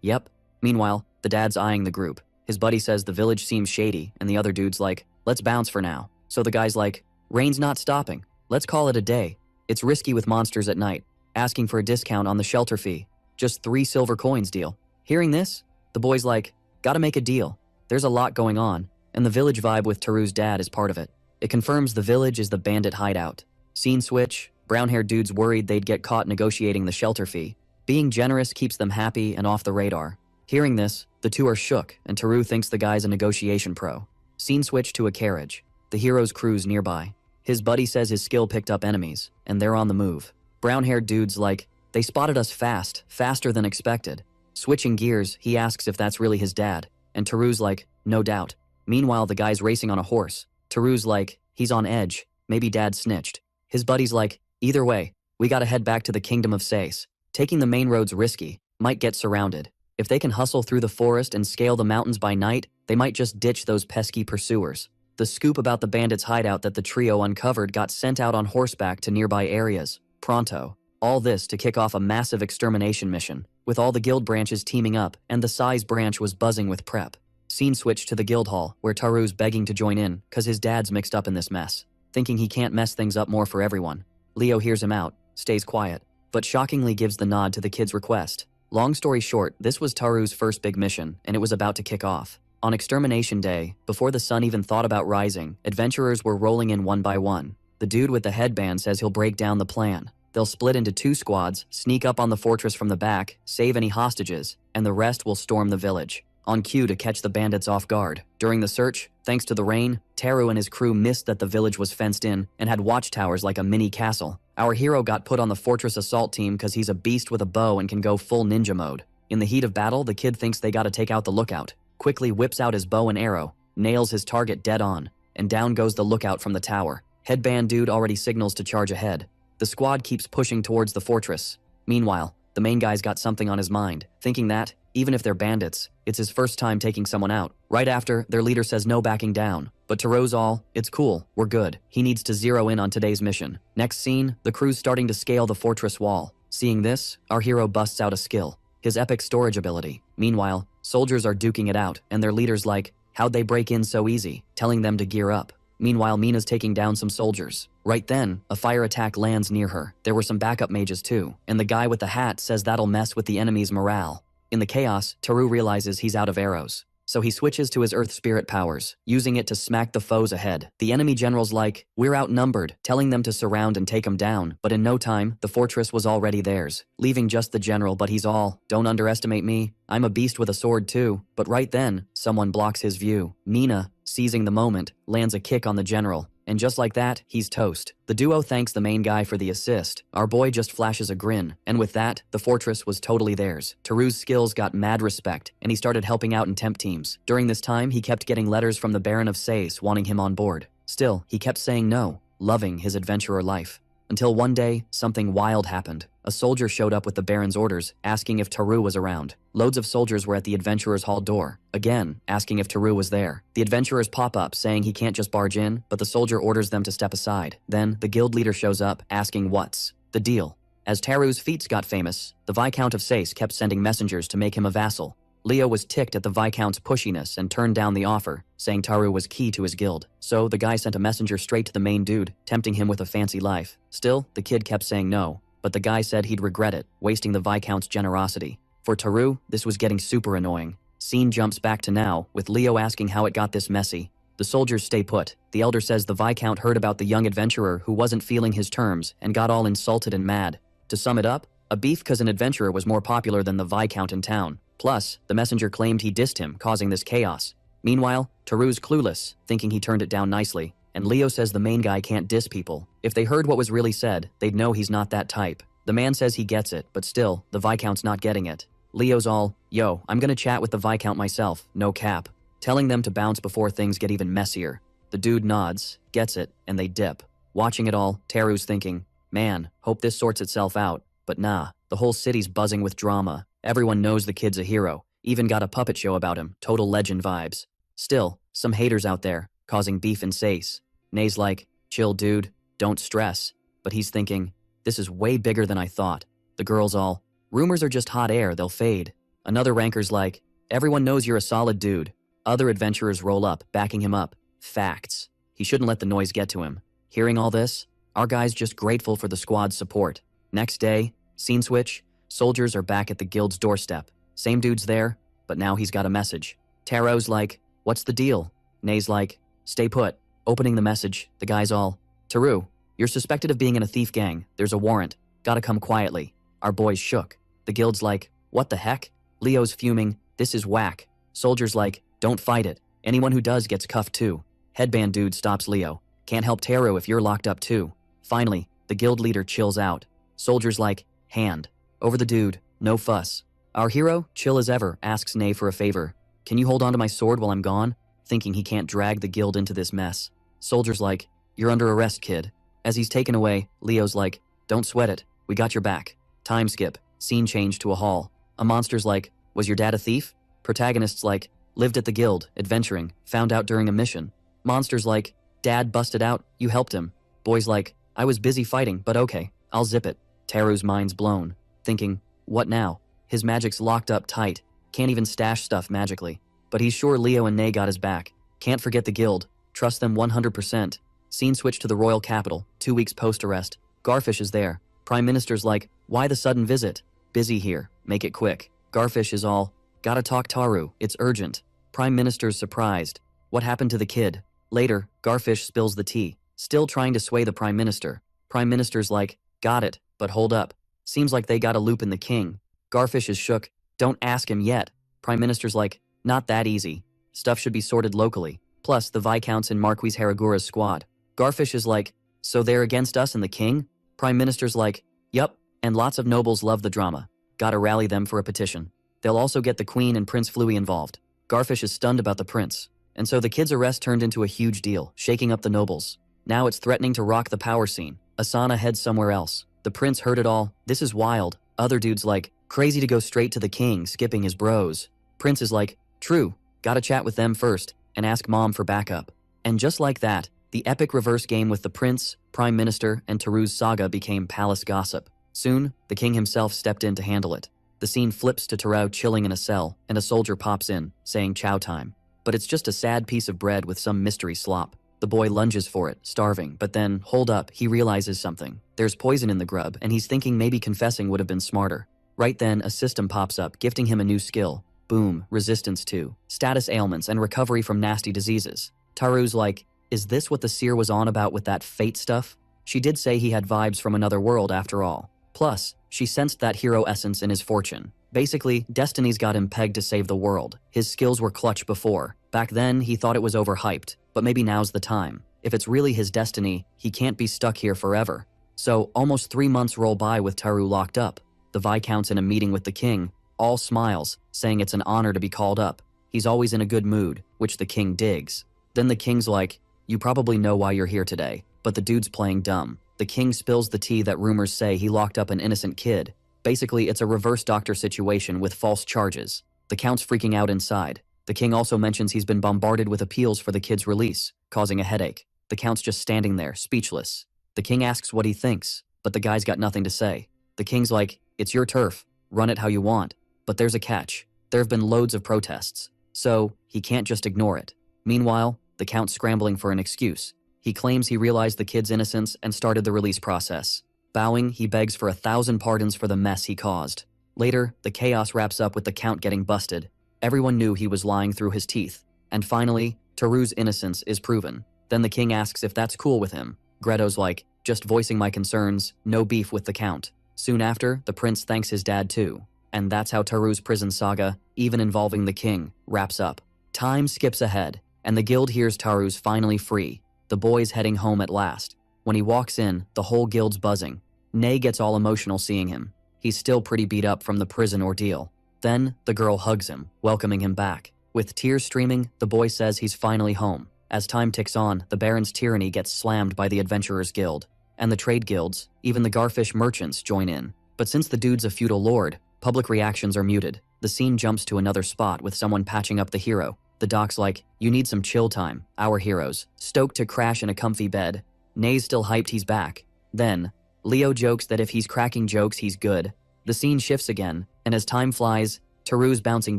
yep. Meanwhile, the dad's eyeing the group. His buddy says the village seems shady, and the other dude's like, let's bounce for now. So the guy's like, rain's not stopping. Let's call it a day. It's risky with monsters at night. Asking for a discount on the shelter fee. Just 3 silver coins deal. Hearing this, the boy's like, gotta make a deal. There's a lot going on, and the village vibe with Teru's dad is part of it. It confirms the village is the bandit hideout. Scene switch, brown-haired dudes worried they'd get caught negotiating the shelter fee. Being generous keeps them happy and off the radar. Hearing this, the two are shook, and Teru thinks the guy's a negotiation pro. Scene switch to a carriage. The hero's cruise nearby. His buddy says his skill picked up enemies, and they're on the move. Brown-haired dude's like, they spotted us fast, faster than expected. Switching gears, he asks if that's really his dad, and Teru's like, no doubt. Meanwhile, the guy's racing on a horse. Teru's like, he's on edge, maybe dad snitched. His buddy's like, either way, we gotta head back to the kingdom of Sais. Taking the main road's risky, might get surrounded. If they can hustle through the forest and scale the mountains by night, they might just ditch those pesky pursuers. The scoop about the bandits' hideout that the trio uncovered got sent out on horseback to nearby areas, pronto. All this to kick off a massive extermination mission, with all the guild branches teaming up, and the Sais branch was buzzing with prep. Scene switch to the guild hall, where Teru's begging to join in, cause his dad's mixed up in this mess. Thinking he can't mess things up more for everyone. Leo hears him out, stays quiet, but shockingly gives the nod to the kid's request. Long story short, this was Teru's first big mission, and it was about to kick off. On Extermination Day, before the sun even thought about rising, adventurers were rolling in one by one. The dude with the headband says he'll break down the plan. They'll split into 2 squads, sneak up on the fortress from the back, save any hostages, and the rest will storm the village. On cue to catch the bandits off guard. During the search, thanks to the rain, Teru and his crew missed that the village was fenced in and had watchtowers like a mini castle. Our hero got put on the fortress assault team cause he's a beast with a bow and can go full ninja mode. In the heat of battle, the kid thinks they gotta take out the lookout. Quickly whips out his bow and arrow, nails his target dead on, and down goes the lookout from the tower. Headband dude already signals to charge ahead. The squad keeps pushing towards the fortress. Meanwhile, the main guy's got something on his mind, thinking that, even if they're bandits, it's his first time taking someone out. Right after, their leader says no backing down. But Teru's all, it's cool, we're good. He needs to zero in on today's mission. Next scene, the crew's starting to scale the fortress wall. Seeing this, our hero busts out a skill. His epic storage ability. Meanwhile, soldiers are duking it out, and their leader's like, how'd they break in so easy? Telling them to gear up. Meanwhile, Mina's taking down some soldiers. Right then, a fire attack lands near her. There were some backup mages too, and the guy with the hat says that'll mess with the enemy's morale. In the chaos, Teru realizes he's out of arrows. So he switches to his earth spirit powers, using it to smack the foes ahead. The enemy general's like, we're outnumbered, telling them to surround and take him down, but in no time, the fortress was already theirs, leaving just the general, but he's all, don't underestimate me, I'm a beast with a sword too. But right then, someone blocks his view. Mina, seizing the moment, lands a kick on the general. And just like that, he's toast. The duo thanks the main guy for the assist. Our boy just flashes a grin. And with that, the fortress was totally theirs. Teru's skills got mad respect, and he started helping out in temp teams. During this time, he kept getting letters from the Baron of Sais wanting him on board. Still, he kept saying no, loving his adventurer life. Until one day, something wild happened. A soldier showed up with the Baron's orders, asking if Teru was around. Loads of soldiers were at the adventurer's hall door, again, asking if Teru was there. The adventurers pop up, saying he can't just barge in, but the soldier orders them to step aside. Then, the guild leader shows up, asking what's the deal. As Teru's feats got famous, the Viscount of Sais kept sending messengers to make him a vassal. Leo was ticked at the Viscount's pushiness and turned down the offer, saying Teru was key to his guild. So the guy sent a messenger straight to the main dude, tempting him with a fancy life. Still, the kid kept saying no, but the guy said he'd regret it, wasting the Viscount's generosity. For Teru, this was getting super annoying. Scene jumps back to now, with Leo asking how it got this messy. The soldiers stay put. The elder says the Viscount heard about the young adventurer who wasn't feeling his terms and got all insulted and mad. To sum it up, a beef cause an adventurer was more popular than the Viscount in town. Plus, the messenger claimed he dissed him, causing this chaos. Meanwhile, Teru's clueless, thinking he turned it down nicely, and Leo says the main guy can't diss people. If they heard what was really said, they'd know he's not that type. The man says he gets it, but still, the Viscount's not getting it. Leo's all, yo, I'm gonna chat with the Viscount myself, no cap. Telling them to bounce before things get even messier. The dude nods, gets it, and they dip. Watching it all, Teru's thinking, man, hope this sorts itself out. But nah, the whole city's buzzing with drama. Everyone knows the kid's a hero, even got a puppet show about him, total legend vibes. Still, some haters out there, causing beef in Sais. Nay's like, chill dude, don't stress. But he's thinking, this is way bigger than I thought. The girls all, rumors are just hot air, they'll fade. Another ranker's like, everyone knows you're a solid dude. Other adventurers roll up, backing him up. Facts. He shouldn't let the noise get to him. Hearing all this, our guy's just grateful for the squad's support. Next day, scene switch, soldiers are back at the guild's doorstep. Same dude's there, but now he's got a message. Taro's like, what's the deal? Nay's like, stay put. Opening the message, the guy's all, Taru, you're suspected of being in a thief gang. There's a warrant. Gotta come quietly. Our boys shook. The guild's like, what the heck? Leo's fuming, this is whack. Soldier's like, don't fight it. Anyone who does gets cuffed too. Headband dude stops Leo. Can't help Taro if you're locked up too. Finally, the guild leader chills out. Soldier's like, hand. Over the dude, no fuss. Our hero, chill as ever, asks Nay for a favor. Can you hold onto my sword while I'm gone? Thinking he can't drag the guild into this mess. Soldier's like, you're under arrest, kid. As he's taken away, Leo's like, don't sweat it, we got your back. Time skip, scene change to a hall. A monster's like, was your dad a thief? Protagonist's like, lived at the guild, adventuring, found out during a mission. Monster's like, dad busted out, you helped him. Boy's like, I was busy fighting, but okay, I'll zip it. Taru's mind's blown, thinking, what now? His magic's locked up tight, can't even stash stuff magically. But he's sure Leo and Nay got his back. Can't forget the guild, trust them 100%. Scene switch to the royal capital, 2 weeks post-arrest. Garfish is there. Prime Minister's like, why the sudden visit? Busy here, make it quick. Garfish is all, gotta talk Taru, it's urgent. Prime Minister's surprised. What happened to the kid? Later, Garfish spills the tea, still trying to sway the Prime Minister. Prime Minister's like, got it, but hold up. Seems like they got a loop in the king. Garfish is shook, don't ask him yet. Prime Minister's like, not that easy. Stuff should be sorted locally. Plus, the Viscounts in Marquis Haragura's squad. Garfish is like, so they're against us and the king? Prime Minister's like, yup, and lots of nobles love the drama. Gotta rally them for a petition. They'll also get the queen and Prince Flui involved. Garfish is stunned about the prince. And so the kid's arrest turned into a huge deal, shaking up the nobles. Now it's threatening to rock the power scene. Asana heads somewhere else. The prince heard it all. This is wild. Other dudes like, crazy to go straight to the king, skipping his bros. Prince is like, true, gotta chat with them first, and ask mom for backup. And just like that, the epic reverse game with the prince, prime minister, and Taru's saga became palace gossip. Soon, the king himself stepped in to handle it. The scene flips to Taru chilling in a cell, and a soldier pops in, saying chow time. But it's just a sad piece of bread with some mystery slop. The boy lunges for it, starving, but then, hold up, he realizes something. There's poison in the grub, and he's thinking maybe confessing would have been smarter. Right then, a system pops up, gifting him a new skill. Boom, resistance to status ailments and recovery from nasty diseases. Taru's like, is this what the seer was on about with that fate stuff? She did say he had vibes from another world after all. Plus, she sensed that hero essence in his fortune. Basically, destiny's got him pegged to save the world. His skills were clutch before. Back then, he thought it was overhyped, but maybe now's the time. If it's really his destiny, he can't be stuck here forever. So, almost 3 months roll by with Taru locked up. The Viscounts in a meeting with the king, all smiles, saying it's an honor to be called up. He's always in a good mood, which the king digs. Then the king's like, you probably know why you're here today, but the dude's playing dumb. The king spills the tea that rumors say he locked up an innocent kid. Basically, it's a reverse doctor situation with false charges. The count's freaking out inside. The king also mentions he's been bombarded with appeals for the kid's release, causing a headache. The count's just standing there, speechless. The king asks what he thinks, but the guy's got nothing to say. The king's like, it's your turf, run it how you want. But there's a catch. There have been loads of protests, so he can't just ignore it. Meanwhile, the count's scrambling for an excuse. He claims he realized the kid's innocence and started the release process. Bowing, he begs for 1,000 pardons for the mess he caused. Later, the chaos wraps up with the count getting busted. Everyone knew he was lying through his teeth. And finally, Taru's innocence is proven. Then the king asks if that's cool with him. Greto's like, just voicing my concerns, no beef with the count. Soon after, the prince thanks his dad too. And that's how Taru's prison saga, even involving the king, wraps up. Time skips ahead, and the guild hears Taru's finally free. The boy's heading home at last. When he walks in, the whole guild's buzzing. Nay gets all emotional seeing him. He's still pretty beat up from the prison ordeal. Then, the girl hugs him, welcoming him back. With tears streaming, the boy says he's finally home. As time ticks on, the Baron's tyranny gets slammed by the Adventurers Guild. And the trade guilds, even the Garfish merchants, join in. But since the dude's a feudal lord, public reactions are muted. The scene jumps to another spot with someone patching up the hero. The doc's like, you need some chill time, our heroes, stoked to crash in a comfy bed. Nay's still hyped he's back. Then, Leo jokes that if he's cracking jokes, he's good. The scene shifts again, and as time flies, Taru's bouncing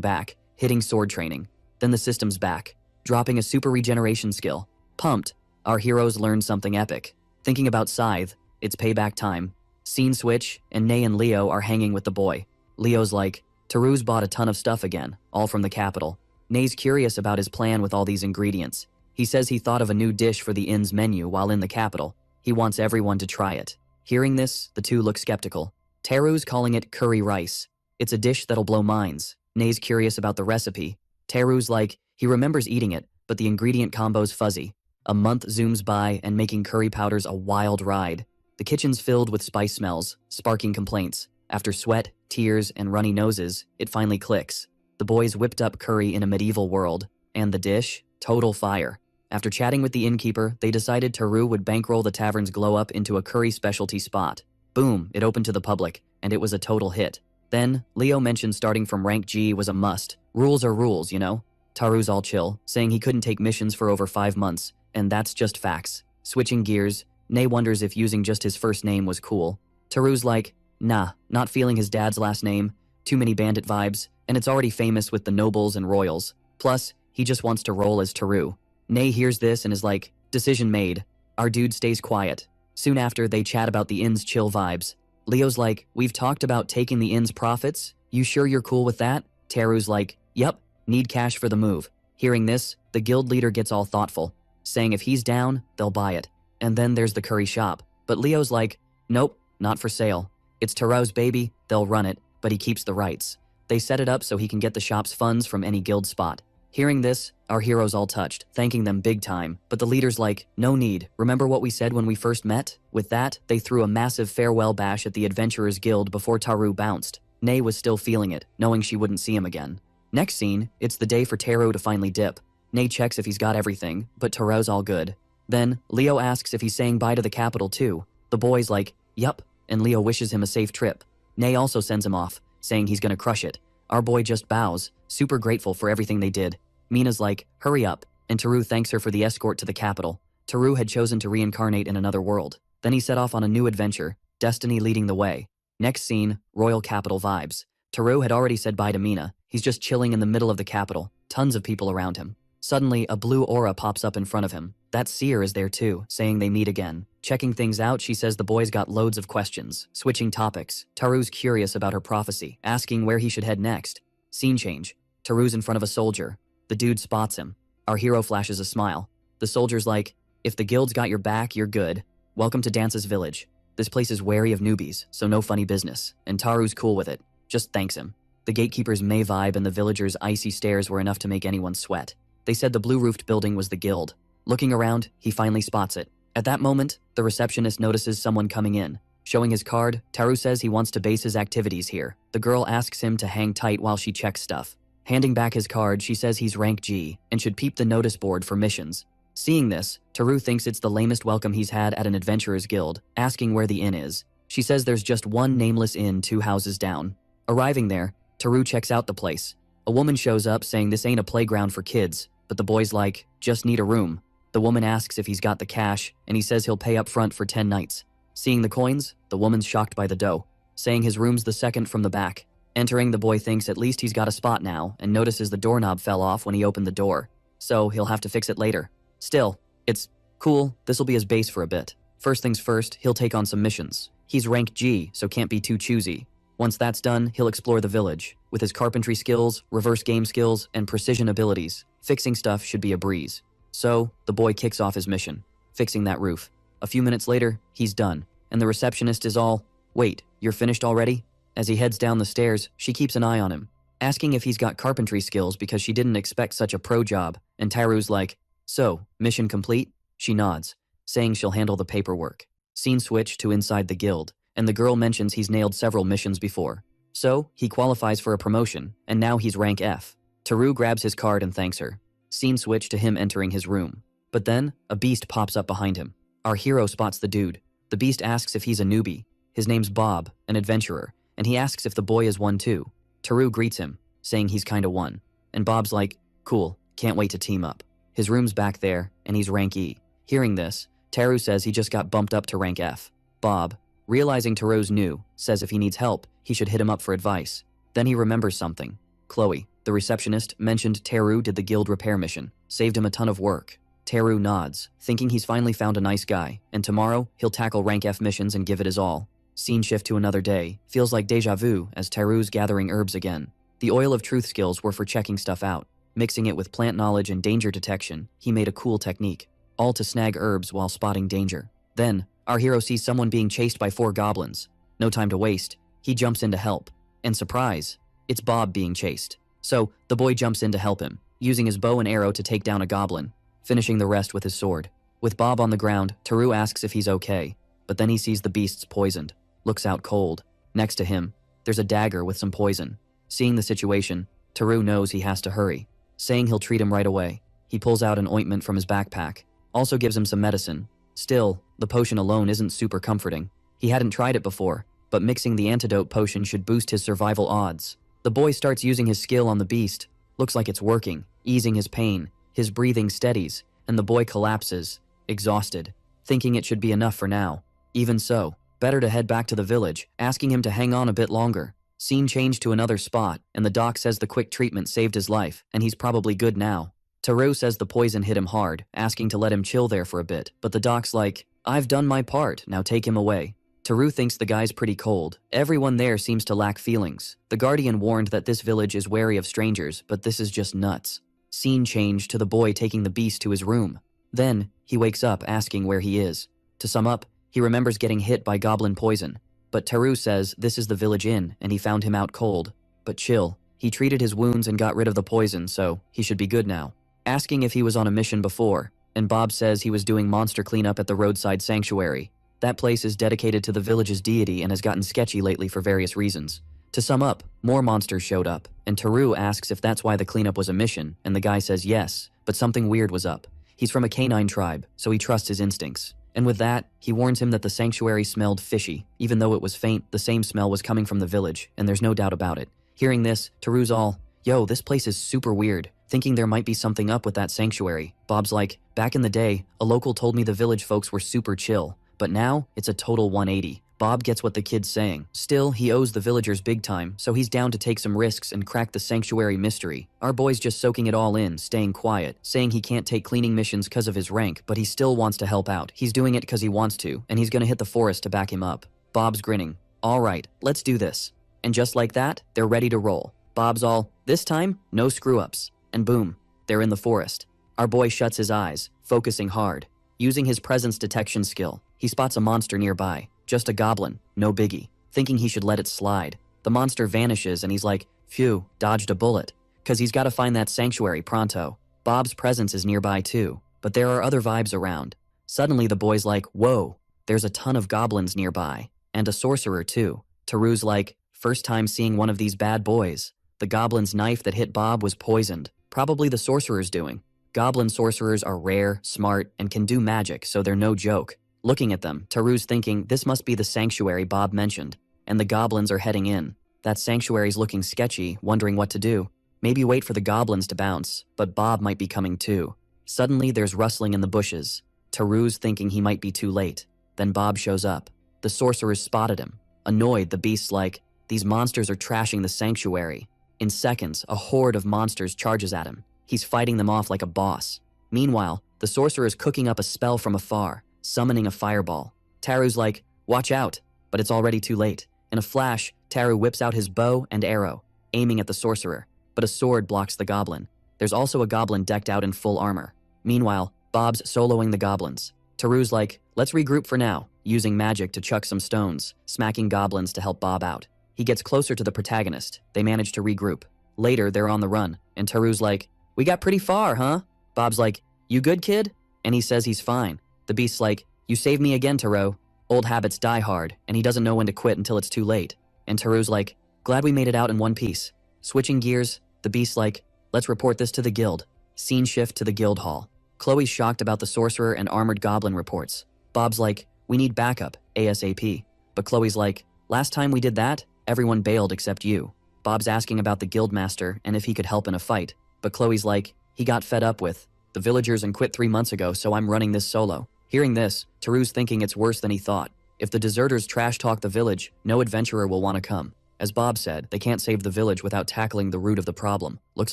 back, hitting sword training. Then the system's back, dropping a super regeneration skill. Pumped, our heroes learn something epic. Thinking about Scythe, it's payback time. Scene switch, and Nay and Leo are hanging with the boy. Leo's like, Taru's bought a ton of stuff again, all from the capital. Nay's curious about his plan with all these ingredients. He says he thought of a new dish for the inn's menu while in the capital. He wants everyone to try it. Hearing this, the two look skeptical. Taru's calling it curry rice. It's a dish that'll blow minds. Nay's curious about the recipe. Taru's like, he remembers eating it, but the ingredient combo's fuzzy. A month zooms by and making curry powders a wild ride. The kitchen's filled with spice smells, sparking complaints. After sweat, tears, and runny noses, it finally clicks. The boys whipped up curry in a medieval world, and the dish? Total fire. After chatting with the innkeeper, they decided Taru would bankroll the tavern's glow-up into a curry specialty spot. Boom, it opened to the public, and it was a total hit. Then, Leo mentioned starting from rank G was a must. Rules are rules, you know? Taru's all chill, saying he couldn't take missions for over 5 months, and that's just facts. Switching gears, Nay wonders if using just his first name was cool. Taru's like, nah, not feeling his dad's last name, too many bandit vibes, and it's already famous with the nobles and royals. Plus, he just wants to roll as Taru. Nay hears this and is like, decision made. Our dude stays quiet. Soon after, they chat about the inn's chill vibes. Leo's like, we've talked about taking the inn's profits. You sure you're cool with that? Taru's like, yup, need cash for the move. Hearing this, the guild leader gets all thoughtful, saying if he's down, they'll buy it. And then there's the curry shop. But Leo's like, nope, not for sale. It's Taru's baby, they'll run it, but he keeps the rights. They set it up so he can get the shop's funds from any guild spot. Hearing this, our hero's all touched, thanking them big time, but the leader's like, no need, remember what we said when we first met? With that, they threw a massive farewell bash at the Adventurers Guild before Taru bounced. Nay was still feeling it, knowing she wouldn't see him again. Next scene, it's the day for Taru to finally dip. Nay checks if he's got everything, but Taru's all good. Then, Leo asks if he's saying bye to the capital too. The boy's like, yup, and Leo wishes him a safe trip. Nay also sends him off, saying he's gonna crush it. Our boy just bows, super grateful for everything they did. Mina's like, hurry up, and Taru thanks her for the escort to the capital. Taru had chosen to reincarnate in another world. Then he set off on a new adventure, destiny leading the way. Next scene, royal capital vibes. Taru had already said bye to Mina. He's just chilling in the middle of the capital, tons of people around him. Suddenly, a blue aura pops up in front of him. That seer is there too, saying they meet again. Checking things out, she says the boy's got loads of questions. Switching topics, Taru's curious about her prophecy, asking where he should head next. Scene change. Taru's in front of a soldier. The dude spots him. Our hero flashes a smile. The soldier's like, if the guild's got your back, you're good. Welcome to Dance's village. This place is wary of newbies, so no funny business. And Taru's cool with it. Just thanks him. The gatekeeper's May vibe and the villagers' icy stares were enough to make anyone sweat. They said the blue-roofed building was the guild. Looking around, he finally spots it. At that moment, the receptionist notices someone coming in. Showing his card, Taru says he wants to base his activities here. The girl asks him to hang tight while she checks stuff. Handing back his card, she says he's rank G and should peep the notice board for missions. Seeing this, Taru thinks it's the lamest welcome he's had at an adventurer's guild, asking where the inn is. She says there's just one nameless inn 2 houses down. Arriving there, Taru checks out the place. A woman shows up saying this ain't a playground for kids, but the boy's like, just need a room. The woman asks if he's got the cash, and he says he'll pay up front for 10 nights. Seeing the coins, the woman's shocked by the dough, saying his room's the second from the back. Entering, the boy thinks at least he's got a spot now and notices the doorknob fell off when he opened the door, so he'll have to fix it later. Still, it's cool, this'll be his base for a bit. First things first, he'll take on some missions. He's rank G, so can't be too choosy. Once that's done, he'll explore the village. With his carpentry skills, reverse game skills, and precision abilities, fixing stuff should be a breeze. So, the boy kicks off his mission, fixing that roof. A few minutes later, he's done, and the receptionist is all, wait, you're finished already? As he heads down the stairs, she keeps an eye on him, asking if he's got carpentry skills because she didn't expect such a pro job, and Taru's like, so, mission complete? She nods, saying she'll handle the paperwork. Scene switch to inside the guild, and the girl mentions he's nailed several missions before. So, he qualifies for a promotion, and now he's rank F. Taru grabs his card and thanks her. Scene switch to him entering his room. But then, a beast pops up behind him. Our hero spots the dude. The beast asks if he's a newbie. His name's Bob, an adventurer, and he asks if the boy is one too. Taru greets him, saying he's kinda one. And Bob's like, cool, Can't wait to team up. His room's back there, and he's rank E. Hearing this, Teru says he just got bumped up to rank F. Bob, realizing Teru's new, says if he needs help, he should hit him up for advice. Then he remembers something. Chloe, the receptionist, mentioned Teru did the guild repair mission, saved him a ton of work. Teru nods, thinking he's finally found a nice guy, and tomorrow, he'll tackle rank F missions and give it his all. Scene shift to another day, feels like deja vu as Teru's gathering herbs again. The oil of truth skills were for checking stuff out. Mixing it with plant knowledge and danger detection, he made a cool technique, all to snag herbs while spotting danger. Then, our hero sees someone being chased by 4 goblins. No time to waste, he jumps in to help. And surprise, it's Bob being chased. So, the boy jumps in to help him, using his bow and arrow to take down a goblin, finishing the rest with his sword. With Bob on the ground, Teru asks if he's okay, but then he sees the beasts poisoned, looks out cold. Next to him, there's a dagger with some poison. Seeing the situation, Teru knows he has to hurry. Saying he'll treat him right away, he pulls out an ointment from his backpack, also gives him some medicine. Still, the potion alone isn't super comforting. He hadn't tried it before, but mixing the antidote potion should boost his survival odds. The boy starts using his skill on the beast. Looks like it's working, easing his pain. His breathing steadies, and the boy collapses, exhausted, thinking it should be enough for now. Even so, better to head back to the village, asking him to hang on a bit longer. Scene changed to another spot, and the doc says the quick treatment saved his life, and he's probably good now. Teru says the poison hit him hard, asking to let him chill there for a bit, but the doc's like, I've done my part, now take him away. Teru thinks the guy's pretty cold. Everyone there seems to lack feelings. The Guardian warned that this village is wary of strangers, but this is just nuts. Scene change to the boy taking the beast to his room. Then, he wakes up asking where he is. To sum up, he remembers getting hit by goblin poison. But Teru says this is the village inn and he found him out cold. But chill, he treated his wounds and got rid of the poison, so he should be good now. Asking if he was on a mission before, and Bob says he was doing monster cleanup at the roadside sanctuary. That place is dedicated to the village's deity and has gotten sketchy lately for various reasons. To sum up, more monsters showed up, and Teru asks if that's why the cleanup was a mission, and the guy says yes, but something weird was up. He's from a canine tribe, so he trusts his instincts. And with that, he warns him that the sanctuary smelled fishy. Even though it was faint, the same smell was coming from the village, and there's no doubt about it. Hearing this, Teru's all, yo, this place is super weird, thinking there might be something up with that sanctuary. Bob's like, back in the day, a local told me the village folks were super chill, but now it's a total 180. Bob gets what the kid's saying. Still, he owes the villagers big time, so he's down to take some risks and crack the sanctuary mystery. Our boy's just soaking it all in, staying quiet, saying he can't take cleaning missions because of his rank, but he still wants to help out. He's doing it because he wants to, and he's gonna hit the forest to back him up. Bob's grinning. All right, let's do this. And just like that, they're ready to roll. Bob's all, this time, no screw-ups. And boom, they're in the forest. Our boy shuts his eyes, focusing hard. Using his presence detection skill, he spots a monster nearby. Just a goblin, no biggie. Thinking he should let it slide. The monster vanishes and he's like, phew, dodged a bullet. Cause he's gotta find that sanctuary pronto. Bob's presence is nearby too, but there are other vibes around. Suddenly the boy's like, whoa, there's a ton of goblins nearby. And a sorcerer too. Teru's like, first time seeing one of these bad boys. The goblin's knife that hit Bob was poisoned. Probably the sorcerer's doing. Goblin sorcerers are rare, smart, and can do magic, so they're no joke. Looking at them, Teru's thinking this must be the sanctuary Bob mentioned, and the goblins are heading in. That sanctuary's looking sketchy, wondering what to do. Maybe wait for the goblins to bounce, but Bob might be coming too. Suddenly there's rustling in the bushes. Teru's thinking he might be too late. Then Bob shows up. The sorcerers spotted him. Annoyed, the beast's like, these monsters are trashing the sanctuary. In seconds, a horde of monsters charges at him. He's fighting them off like a boss. Meanwhile, the sorcerer is cooking up a spell from afar, summoning a fireball. Taru's like, watch out, but it's already too late. In a flash, Taru whips out his bow and arrow, aiming at the sorcerer, but a sword blocks the goblin. There's also a goblin decked out in full armor. Meanwhile, Bob's soloing the goblins. Taru's like, let's regroup for now, using magic to chuck some stones, smacking goblins to help Bob out. He gets closer to the protagonist. They manage to regroup. Later, they're on the run, and Taru's like, we got pretty far, huh? Bob's like, you good, kid? And he says he's fine. The beast's like, you saved me again, Teru. Old habits die hard, and he doesn't know when to quit until it's too late. And Taru's like, glad we made it out in one piece. Switching gears, the beast's like, let's report this to the guild. Scene shift to the guild hall. Chloe's shocked about the sorcerer and armored goblin reports. Bob's like, we need backup, ASAP. But Chloe's like, last time we did that, everyone bailed except you. Bob's asking about the guildmaster and if he could help in a fight. But Chloe's like, He got fed up with the villagers and quit 3 months ago, so I'm running this solo. Hearing this, Taru's thinking it's worse than he thought. If the deserters trash talk the village, no adventurer will want to come. As Bob said, they can't save the village without tackling the root of the problem. Looks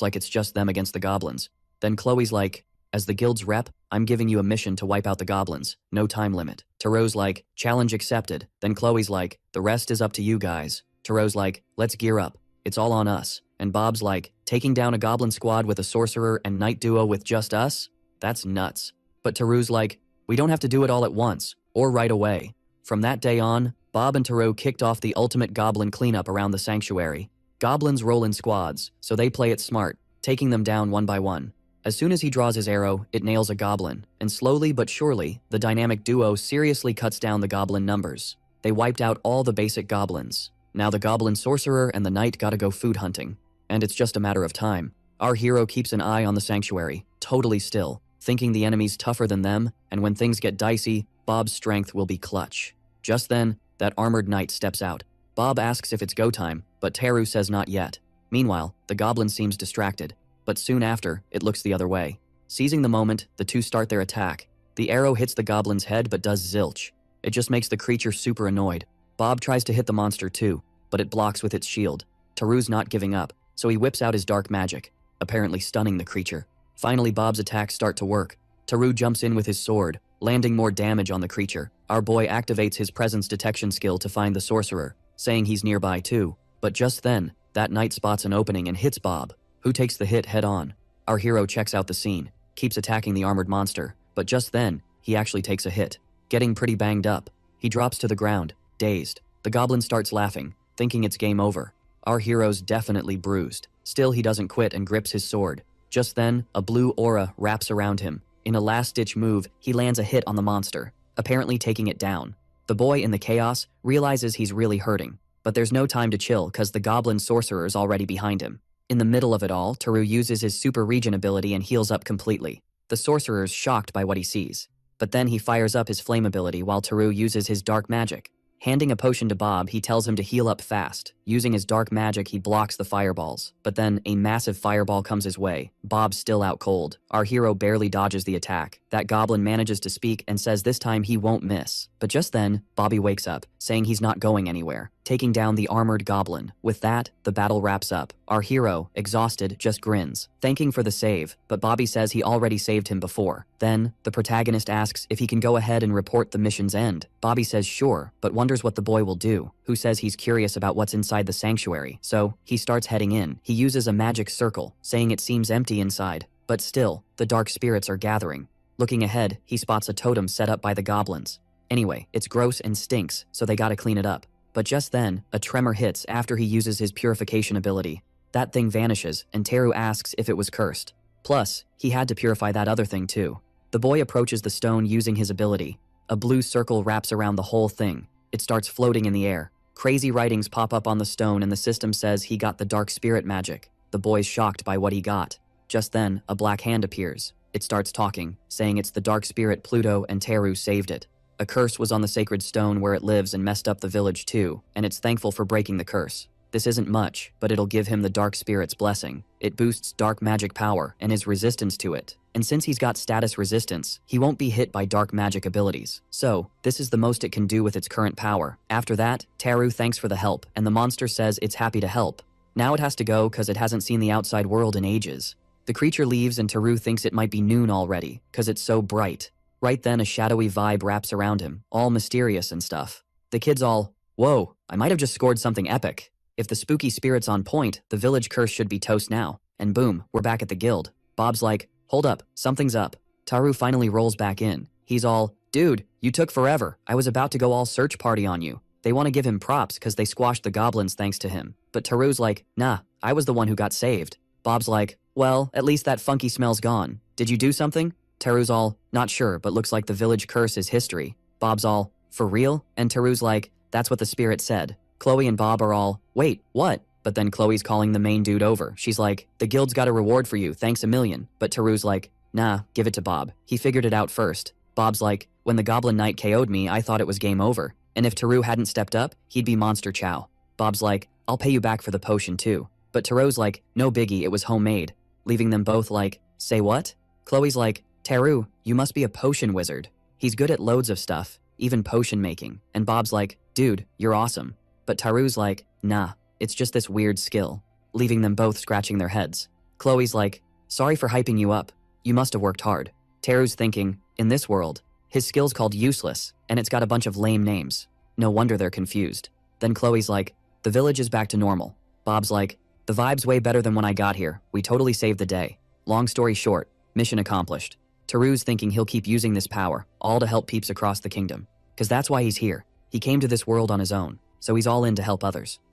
like it's just them against the goblins. Then Chloe's like, as the guild's rep, I'm giving you a mission to wipe out the goblins. No time limit. Taro's like, challenge accepted. Then Chloe's like, the rest is up to you guys. Taro's like, let's gear up. It's all on us. And Bob's like, taking down a goblin squad with a sorcerer and knight duo with just us? That's nuts. But Taru's like, we don't have to do it all at once, or right away. From that day on, Bob and Taro kicked off the ultimate goblin cleanup around the sanctuary. Goblins roll in squads, so they play it smart, taking them down one by one. As soon as he draws his arrow, it nails a goblin, and slowly but surely, the dynamic duo seriously cuts down the goblin numbers. They wiped out all the basic goblins. Now the goblin sorcerer and the knight gotta go food hunting. And it's just a matter of time. Our hero keeps an eye on the sanctuary, totally still, thinking the enemy's tougher than them, and when things get dicey, Bob's strength will be clutch. Just then, that armored knight steps out. Bob asks if it's go time, but Taru says not yet. Meanwhile, the goblin seems distracted, but soon after, it looks the other way. Seizing the moment, the two start their attack. The arrow hits the goblin's head but does zilch. It just makes the creature super annoyed. Bob tries to hit the monster too, but it blocks with its shield. Taru's not giving up, so he whips out his dark magic, apparently stunning the creature. Finally, Bob's attacks start to work. Taru jumps in with his sword, landing more damage on the creature. Our boy activates his presence detection skill to find the sorcerer, saying he's nearby too. But just then, that knight spots an opening and hits Bob, who takes the hit head on. Our hero checks out the scene, keeps attacking the armored monster, but just then, he actually takes a hit, getting pretty banged up. He drops to the ground, dazed. The goblin starts laughing, thinking it's game over. Our hero's definitely bruised. Still, he doesn't quit and grips his sword. Just then, a blue aura wraps around him. In a last-ditch move, he lands a hit on the monster, apparently taking it down. The boy in the chaos realizes he's really hurting, but there's no time to chill cause the goblin sorcerer is already behind him. In the middle of it all, Taru uses his super regen ability and heals up completely. The sorcerer's shocked by what he sees, but then he fires up his flame ability while Taru uses his dark magic. Handing a potion to Bob, he tells him to heal up fast. Using his dark magic, he blocks the fireballs. But then, a massive fireball comes his way. Bob's still out cold. Our hero barely dodges the attack. That goblin manages to speak and says this time he won't miss. But just then, Bobby wakes up, saying he's not going anywhere, taking down the armored goblin. With that, the battle wraps up. Our hero, exhausted, just grins, thanking for the save, but Bobby says he already saved him before. Then, the protagonist asks if he can go ahead and report the mission's end. Bobby says sure, but wonders what the boy will do, who says he's curious about what's inside the sanctuary, so he starts heading in. He uses a magic circle, saying it seems empty inside, but still, the dark spirits are gathering. Looking ahead, he spots a totem set up by the goblins. Anyway, it's gross and stinks, so they gotta clean it up. But just then, a tremor hits after he uses his purification ability. That thing vanishes, and Taru asks if it was cursed. Plus, he had to purify that other thing too. The boy approaches the stone using his ability. A blue circle wraps around the whole thing. It starts floating in the air. Crazy writings pop up on the stone and the system says he got the dark spirit magic. The boy's shocked by what he got. Just then, a black hand appears. It starts talking, saying it's the dark spirit Pluto and Taru saved it. A curse was on the sacred stone where it lives and messed up the village too, and it's thankful for breaking the curse. This isn't much, but it'll give him the dark spirit's blessing. It boosts dark magic power and his resistance to it. And since he's got status resistance, he won't be hit by dark magic abilities. So, this is the most it can do with its current power. After that, Taru thanks for the help, and the monster says it's happy to help. Now it has to go cause it hasn't seen the outside world in ages. The creature leaves and Taru thinks it might be noon already, cause it's so bright. Right then a shadowy vibe wraps around him, all mysterious and stuff. The kid's all, whoa, I might have just scored something epic. If the spooky spirit's on point, the village curse should be toast now. And boom, we're back at the guild. Bob's like, hold up, something's up. Taru finally rolls back in. He's all, dude, you took forever. I was about to go all search party on you. They want to give him props cause they squashed the goblins thanks to him. But Taru's like, nah, I was the one who got saved. Bob's like, well, at least that funky smell's gone. Did you do something? Taru's all, not sure, but looks like the village curse is history. Bob's all, for real? And Taru's like, that's what the spirit said. Chloe and Bob are all, wait, what? But then Chloe's calling the main dude over. She's like, the guild's got a reward for you, thanks a million. But Taru's like, nah, give it to Bob. He figured it out first. Bob's like, when the Goblin Knight KO'd me, I thought it was game over. And if Taru hadn't stepped up, he'd be monster chow. Bob's like, I'll pay you back for the potion too. But Taru's like, no biggie, it was homemade. Leaving them both like, Say what? Chloe's like, Teru, you must be a potion wizard. He's good at loads of stuff, even potion making. And Bob's like, dude, you're awesome. But Taru's like, nah, it's just this weird skill, leaving them both scratching their heads. Chloe's like, sorry for hyping you up. You must have worked hard. Teru's thinking, in this world, his skill's called useless, and it's got a bunch of lame names. No wonder they're confused. Then Chloe's like, the village is back to normal. Bob's like, the vibe's way better than when I got here. We totally saved the day. Long story short, mission accomplished. Taru's thinking he'll keep using this power, all to help peeps across the kingdom. Cause that's why he's here. He came to this world on his own, so he's all in to help others.